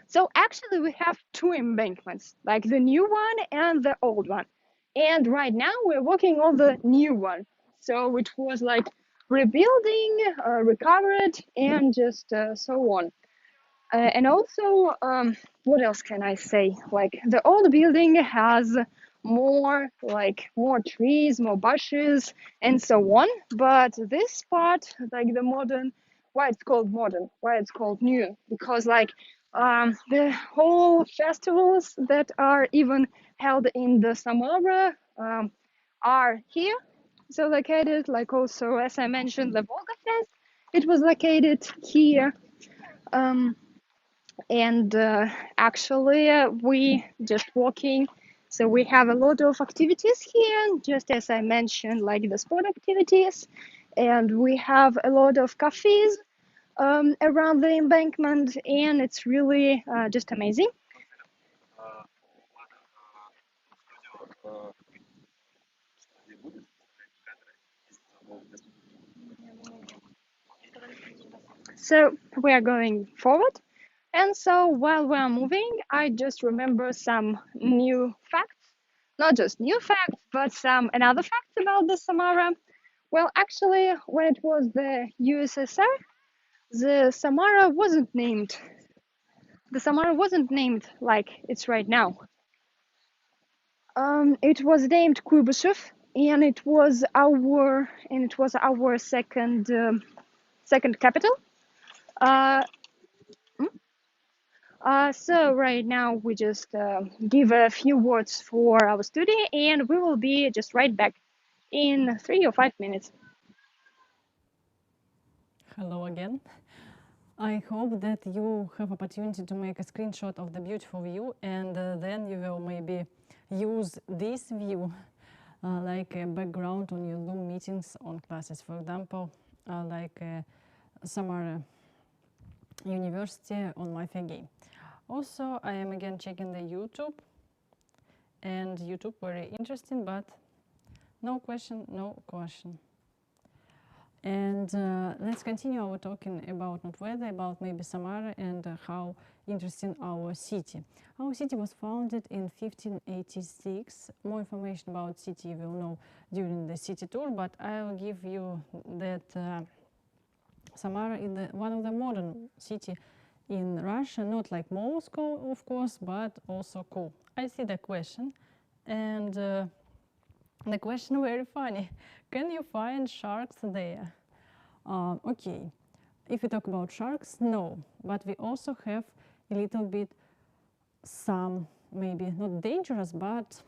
[SPEAKER 5] So actually we have two embankments, like the new one and the old one. And right now we're walking on the new one. So it was like rebuilding, recovered, and just so on. And also, what else can I say? Like the old building has more trees, more bushes, and so on. But this part, like the modern, why it's called modern, why it's called new, because like the whole festivals that are even held in the Samara are here. So located, like also as I mentioned, the Volga Fest, it was located here. And actually we just walking, so we have a lot of activities here, just as I mentioned, like the sport activities, and we have a lot of cafes around the embankment, and it's really just amazing. So we are going forward. And so while we're moving, I just remember some new facts, not just new facts, but some another facts about the Samara. Well, actually, when it was the USSR, the Samara wasn't named. The Samara wasn't named like it's right now. It was named Kuibyshev, and it was our second capital. Uh, so right now we just give a few words for our study, and we will be just right back in 3 or 5 minutes.
[SPEAKER 1] Hello again. I hope that you have opportunity to make a screenshot of the beautiful view, and then you will maybe use this view like a background on your Zoom meetings on classes. For example, like Samara University on my game. Also, I am again checking the YouTube, and YouTube very interesting, but no question, no question. And let's continue our talking about not weather, about maybe Samara and how interesting our city. Our city was founded in 1586. More information about city you will know during the city tour, but I'll give you that Samara is one of the modern city in Russia, not like Moscow, of course, but also cool. I see the question, and the question very funny. Can you find sharks there? Okay, if we talk about sharks, no, but we also have a little bit some maybe not dangerous, but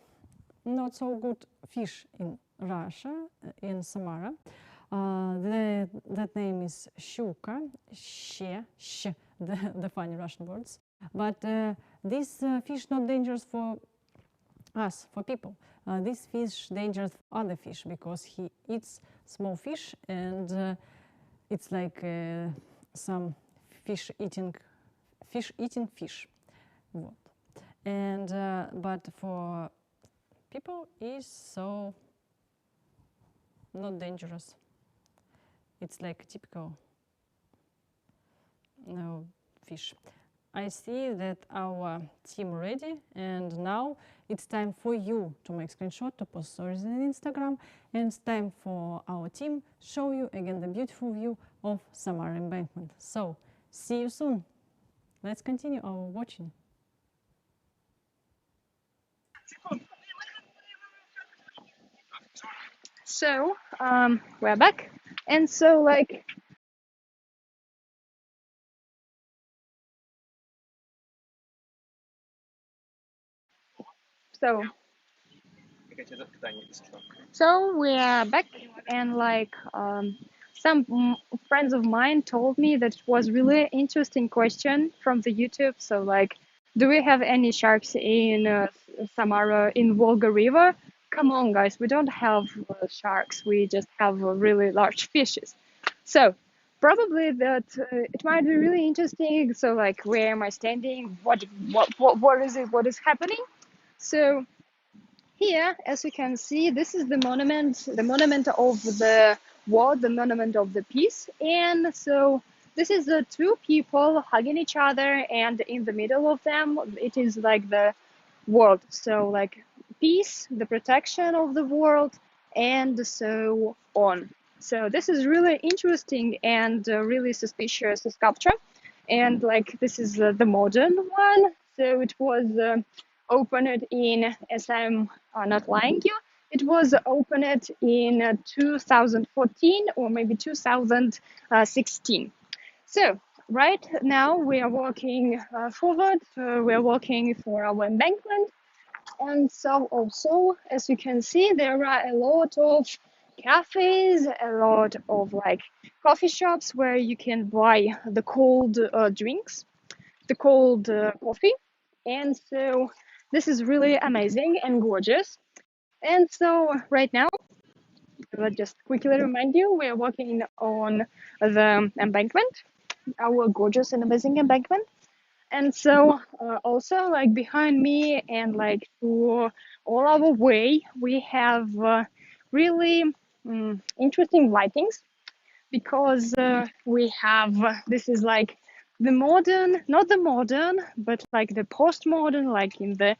[SPEAKER 1] not so good fish in Russia, in Samara. That name is щука, the funny Russian words. But this fish not dangerous for us, for people. This fish dangerous for other fish because he eats small fish, and it's like some fish eating fish. Вот. And but for people is so not dangerous. It's like typical fish. I see that our team ready, and now it's time for you to make screenshot, to post stories on Instagram, and it's time for our team show you again the beautiful view of Samara Embankment. So see you soon. Let's continue our watching.
[SPEAKER 5] So we're back, and so like so we are back, and like some friends of mine told me that it was really interesting question from the YouTube. So like, do we have any sharks in Samara in Volga River? Come on, guys, we don't have sharks. We just have really large fishes. So probably that it might be really interesting. So like, where am I standing? What is it? What is happening? So here, as you can see, this is the monument of the war, the monument of the peace. And so this is the two people hugging each other, and in the middle of them, it is like the world. So like peace, the protection of the world, and so on. So this is really interesting and really suspicious sculpture. And like, this is the modern one. So it was opened in, as I'm not lying you, it was opened in 2014 or maybe 2016. So right now we are walking forward. We are walking for our embankment. And so also, as you can see, there are a lot of cafes, a lot of like coffee shops where you can buy the cold drinks, the cold coffee. And so this is really amazing and gorgeous. And so right now, let's just quickly remind you, we're walking on the embankment, our gorgeous and amazing embankment. And so also like behind me and like for all our way, we have really interesting lightings, because we have this is like the modern, not the modern, but like the postmodern, like in the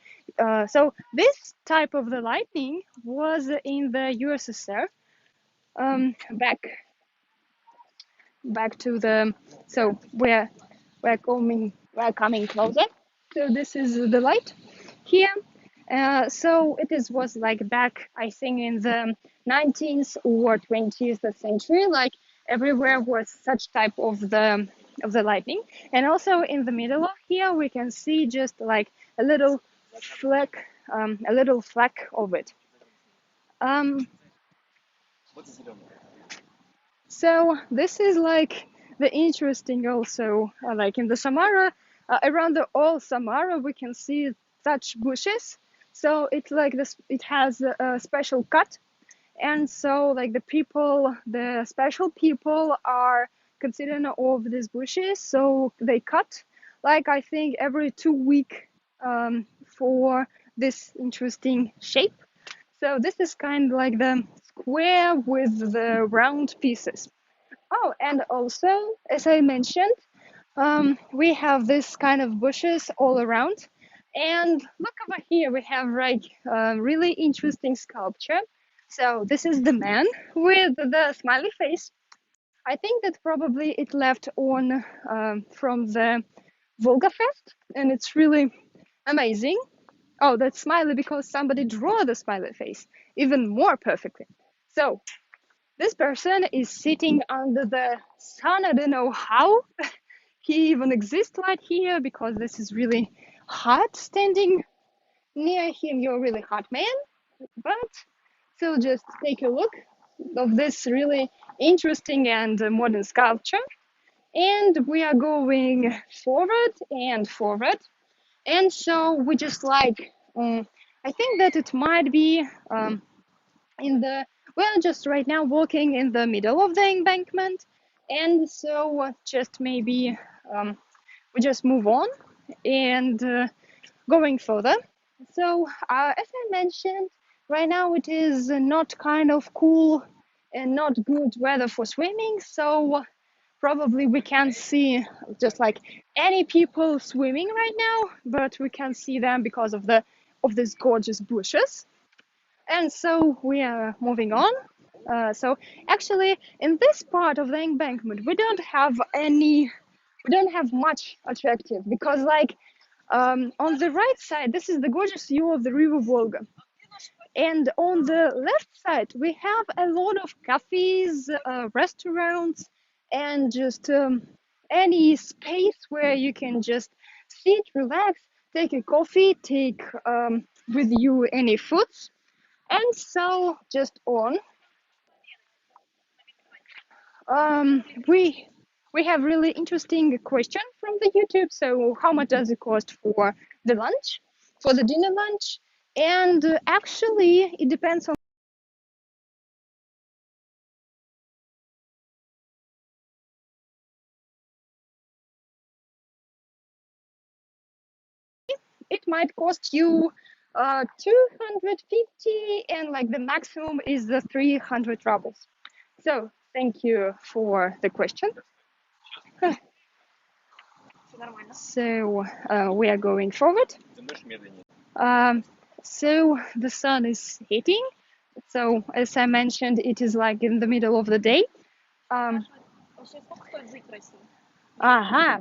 [SPEAKER 5] so this type of the lightning was in the USSR. Back to the, so we're coming closer. So this is the light here. So it was like back, I think, in the 19th or 20th century, like everywhere was such type of the lightning. And also in the middle of here we can see just like a little fleck, of it. So this is like the interesting also, like in the Samara, around the all Samara, we can see such bushes. So it's like this, it has a special cut. And so like the special people are considering of these bushes. So they cut like, I think, every 2 week for this interesting shape. So this is kind of like the square with the round pieces. Oh, and also, as I mentioned, we have this kind of bushes all around. And look over here, we have like a really interesting sculpture. So this is the man with the smiley face. I think that probably it left on from the Volga Fest, and it's really amazing. Oh, that's smiley because somebody drew the smiley face even more perfectly. So this person is sitting under the sun. I don't know how he even exists right here because this is really hot standing near him. You're a really hot man. But so just take a look of this really interesting and modern sculpture. And we are going forward and forward. And so we just like, I think that it might be in the, we're just right now walking in the middle of the embankment. And so just maybe we just move on and going further. So as I mentioned, right now it is not kind of cool and not good weather for swimming. So probably we can't see just like any people swimming right now, but we can see them because of these gorgeous bushes. And so we are moving on. So actually, in this part of the embankment, we don't have much attractive because like on the right side, this is the gorgeous view of the river Volga. And on the left side, we have a lot of cafes, restaurants, and just any space where you can just sit, relax, take a coffee, take with you any foods. And so just on, we have really interesting question from the YouTube. So how much does it cost for the lunch, for the dinner lunch? And actually, it depends on. It might cost you 250, and like the maximum is the 300 rubles. So thank you for the question. So we are going forward. So the sun is hitting. So as I mentioned, it is like in the middle of the day.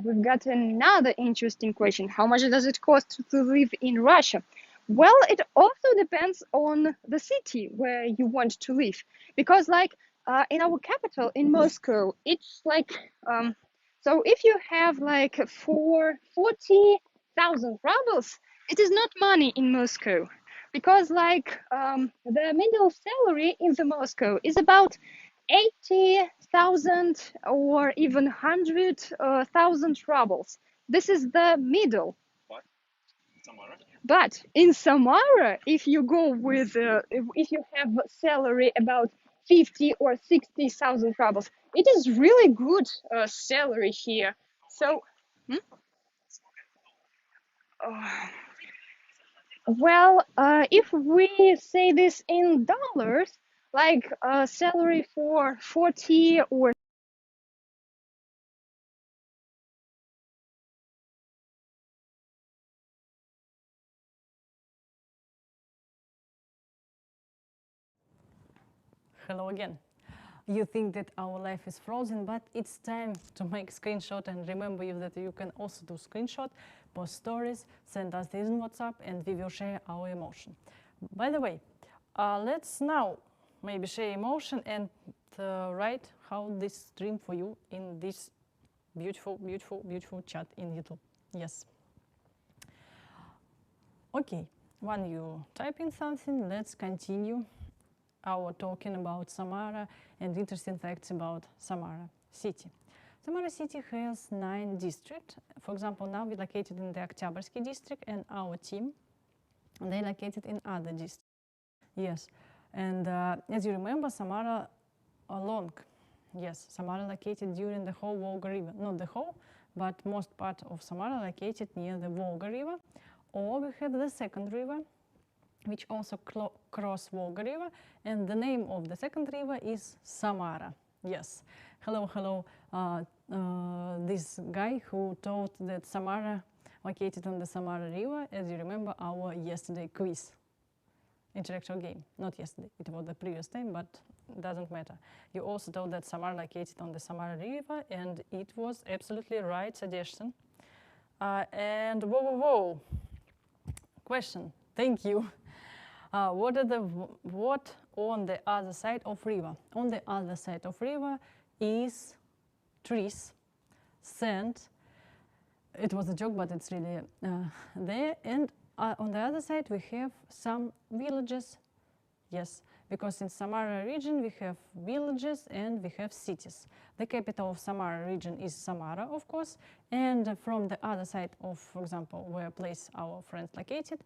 [SPEAKER 5] We've got another interesting question. How much does it cost to live in Russia? Well, it also depends on the city where you want to live. Because like in our capital, in Moscow, it's like, so if you have like 40,000 rubles, it is not money in Moscow. Because like the middle salary in the Moscow is about 80,000 or even 100,000 rubles. This is the middle. But in Samara, if you go with, if you have a salary about 50 or 60,000 rubles, it is really good salary here. So, well, if we say this in dollars, like a salary for 40 or
[SPEAKER 1] Hello again. You think that our life is frozen, but it's time to make screenshot, and remember you that you can also do screenshot, post stories, send us this in WhatsApp, and we will share our emotion. By the way, let's now maybe share emotion and write how this stream for you in this beautiful, beautiful, beautiful chat in YouTube. Yes. Okay, when you type in something, let's continue our talking about Samara and interesting facts about Samara city. Samara city has 9 districts. For example, now we're located in the Oktyabrski district, and our team, they located in other districts. Yes, and as you remember, Samara long. Yes, Samara located during the whole Volga River. Not the whole, but most part of Samara located near the Volga River. Or we have the second river, which also cross Volga River, and the name of the second river is Samara. Yes, hello, hello. This guy who told that Samara located on the Samara River, as you remember, our yesterday quiz, intellectual game. Not yesterday, it was the previous time, but doesn't matter. You also told that Samara located on the Samara River, and it was absolutely right suggestion. And whoa. Question, thank you. What on the other side of river? On the other side of river is trees, sand. It was a joke, but it's really there. And on the other side we have some villages. Yes, because in Samara region we have villages and we have cities. The capital of Samara region is Samara, of course, and from the other side of, for example, where place our friends located,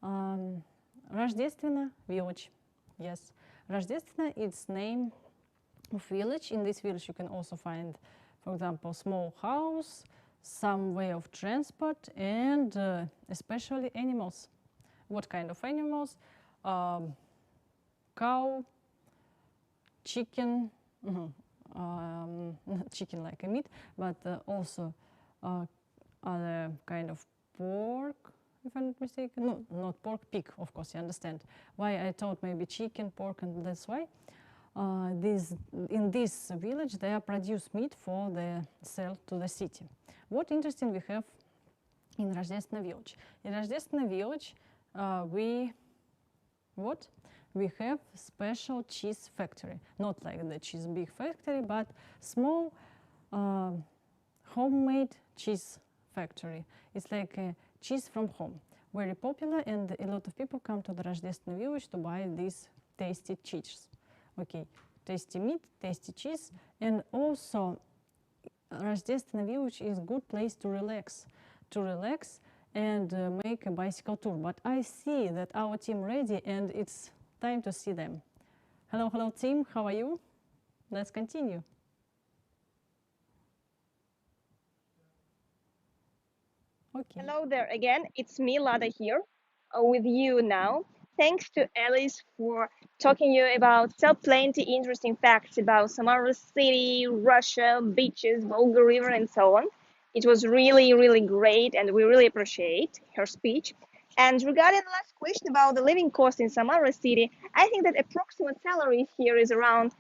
[SPEAKER 1] Рождествено village. Yes, Рождествено is name of village. In this village you can also find, for example, small house, some way of transport, and especially animals. What kind of animals? Cow, chicken, not chicken like a meat, but also other kind of pork, if I'm not mistaken. No, not pork, pig, of course, you understand. Why I thought maybe chicken, pork, and that's why. In this village, they produce meat for the sale to the city. What interesting we have in Рождествено village. In Рождествено village, we have special cheese factory. Not like the cheese big factory, but small homemade cheese factory. It's like a cheese from home. Very popular, and a lot of people come to the Рождествено village to buy this tasty cheese. Okay, tasty meat, tasty cheese, and also Рождествено village is good place to relax and make a bicycle tour. But I see that our team ready, and it's time to see them. Hello team, how are you? Let's continue. Okay.
[SPEAKER 2] Hello there again, it's me, Lada, here with you now. Thanks to Alice for talking you about tell plenty interesting facts about Samara city, Russia, beaches, Volga River, and so on. It was really, really great, and we really appreciate her speech. And regarding the last question about the living cost in Samara city, I think that approximate salary here is around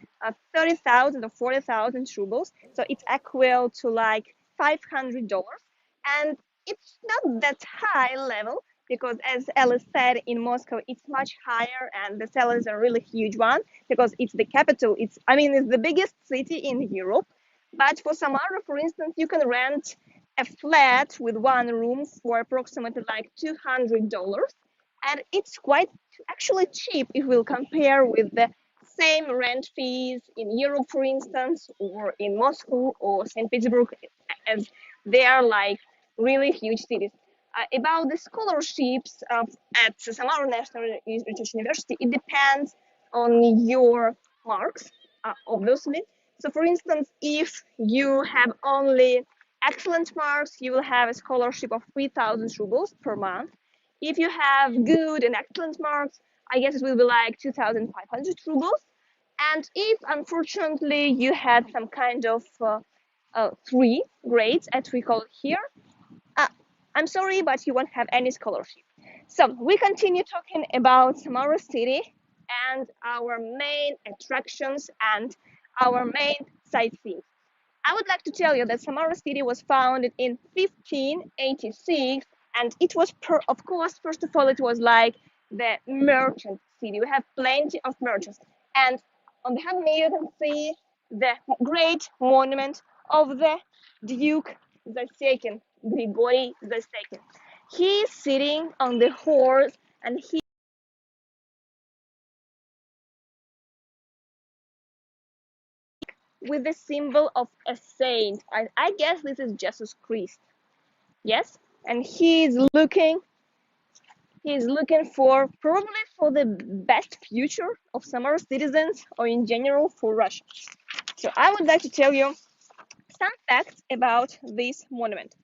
[SPEAKER 2] 30,000 or 40,000 rubles. So it's equal to like $500. And it's not that high level, because as Alice said, in Moscow it's much higher and the salaries are really huge one, because it's the capital. It's the biggest city in Europe. But for Samara, for instance, you can rent a flat with one room for approximately like $200, and it's quite actually cheap if we'll compare with the same rent fees in Europe, for instance, or in Moscow or St. Petersburg, as they are like really huge cities. About the scholarships at Samara National Research University, it depends on your marks, obviously. So for instance, if you have only excellent marks, you will have a scholarship of 3,000 rubles per month. If you have good and excellent marks, I guess it will be like 2,500 rubles. And if unfortunately you had some kind of 3 grades, as we call it here, I'm sorry, but you won't have any scholarship. So we continue talking about Samara city, and our main attractions and our main sightseeing. I would like to tell you that Samara city was founded in 1586, and it was, of course, first of all, it was like the merchant city. We have plenty of merchants, and on the hand you can see the great monument of the Duke the Second, Grigory the Second. He is sitting on the horse, and he with the symbol of a saint. I guess this is Jesus Christ. Yes, and he's looking for probably for the best future of Samara citizens or in general for Russia. So I would like to tell you some facts about this monument.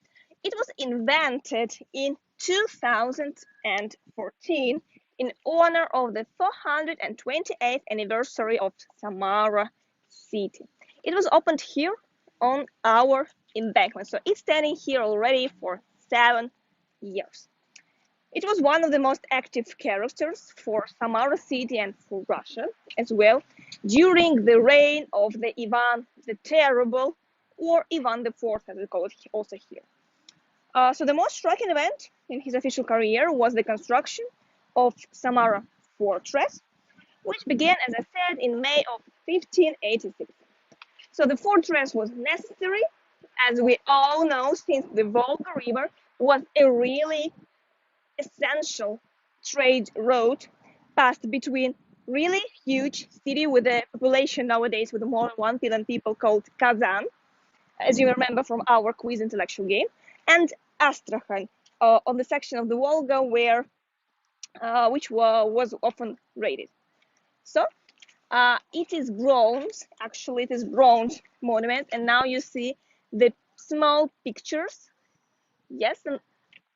[SPEAKER 2] It was invented in 2014 in honor of the 428th anniversary of Samara city. It was opened here on our embankment, so it's standing here already for 7 years. It was one of the most active characters for Samara city and for Russia as well during the reign of the Ivan the Terrible, or Ivan the Fourth, as we call it also here. So the most striking event in his official career was the construction of Samara fortress, which began, as I said, in May of 1586. So the fortress was necessary, as we all know, since the Volga River was a really essential trade route passed between really huge city with a population nowadays with more than 1 billion people called Kazan, as you remember from our quiz intellectual game, and Astrakhan on the section of the Volga where which was often raided. So it is bronze, actually it is bronze monument, and now you see the small pictures, yes, and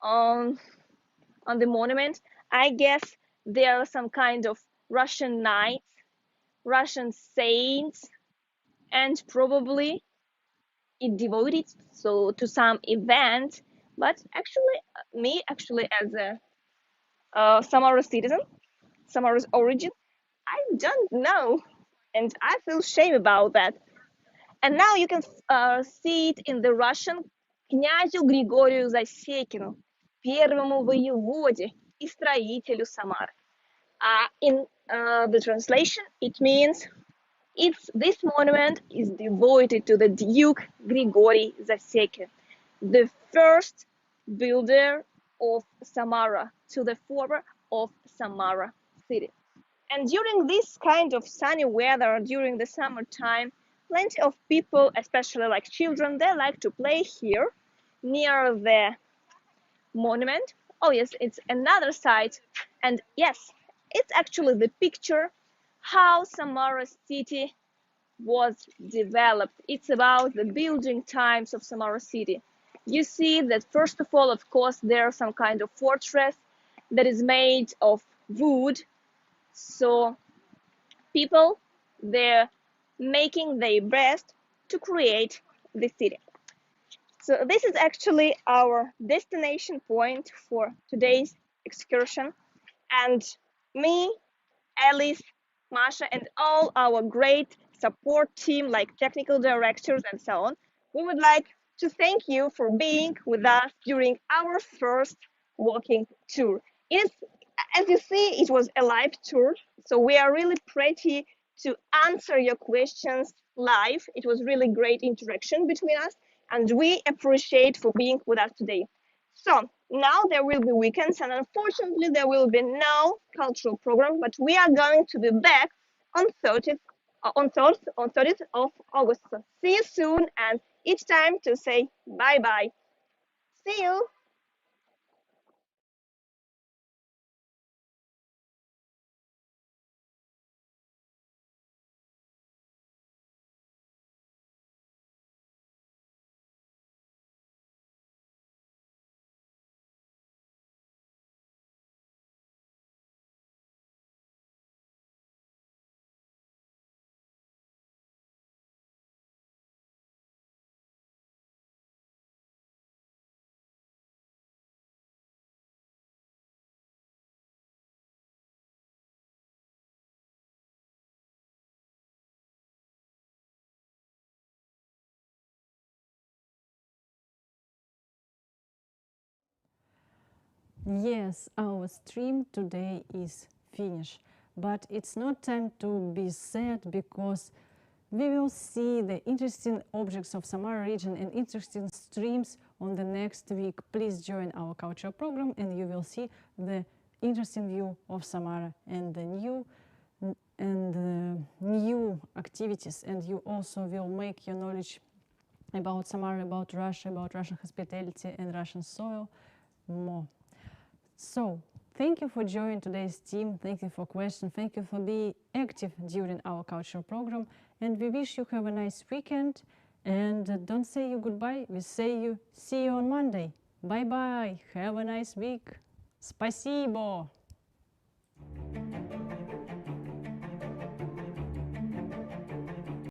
[SPEAKER 2] on the monument. I guess there are some kind of Russian knights, Russian saints, and probably it devoted so to some event. But actually, me actually as a Samara citizen, Samara's origin, I don't know, and I feel shame about that. And now you can see it in the Russian князю Григорию Засекину, первому воеводе и строителю Самары. In the translation, it means this monument is devoted to the Duke Grigory Zasekin, the first builder of Samara, to the former of Samara city. And during this kind of sunny weather, during the summertime, plenty of people, especially like children, they like to play here near the monument. Oh yes, it's another site, and yes, it's actually the picture how Samara city was developed. It's about the building times of Samara city. You see that first of all, of course, there's some kind of fortress that is made of wood. So people, they're making their best to create the city. So this is actually our destination point for today's excursion. And me, Alice, Masha, and all our great support team, like technical directors and so on, we would like to thank you for being with us during our first walking tour. It is, as you see, it was a live tour, so we are really pretty to answer your questions live. It was really great interaction between us, and we appreciate for being with us today. So now there will be weekends, and unfortunately there will be no cultural program, but we are going to be back on 30th, on 30th of August. So see you soon, and it's time to say bye bye. See you.
[SPEAKER 1] Yes, our stream today is finished, but it's not time to be sad because we will see the interesting objects of Samara region and interesting streams on the next week. Please join our cultural program and you will see the interesting view of Samara and the new activities, and you also will make your knowledge about Samara, about Russia, about Russian hospitality and Russian soil more. So, thank you for joining today's team. Thank you for questions. Thank you for being active during our cultural program. And we wish you have a nice weekend. And don't say you goodbye. We say you see you on Monday. Bye-bye. Have a nice week. Спасибо.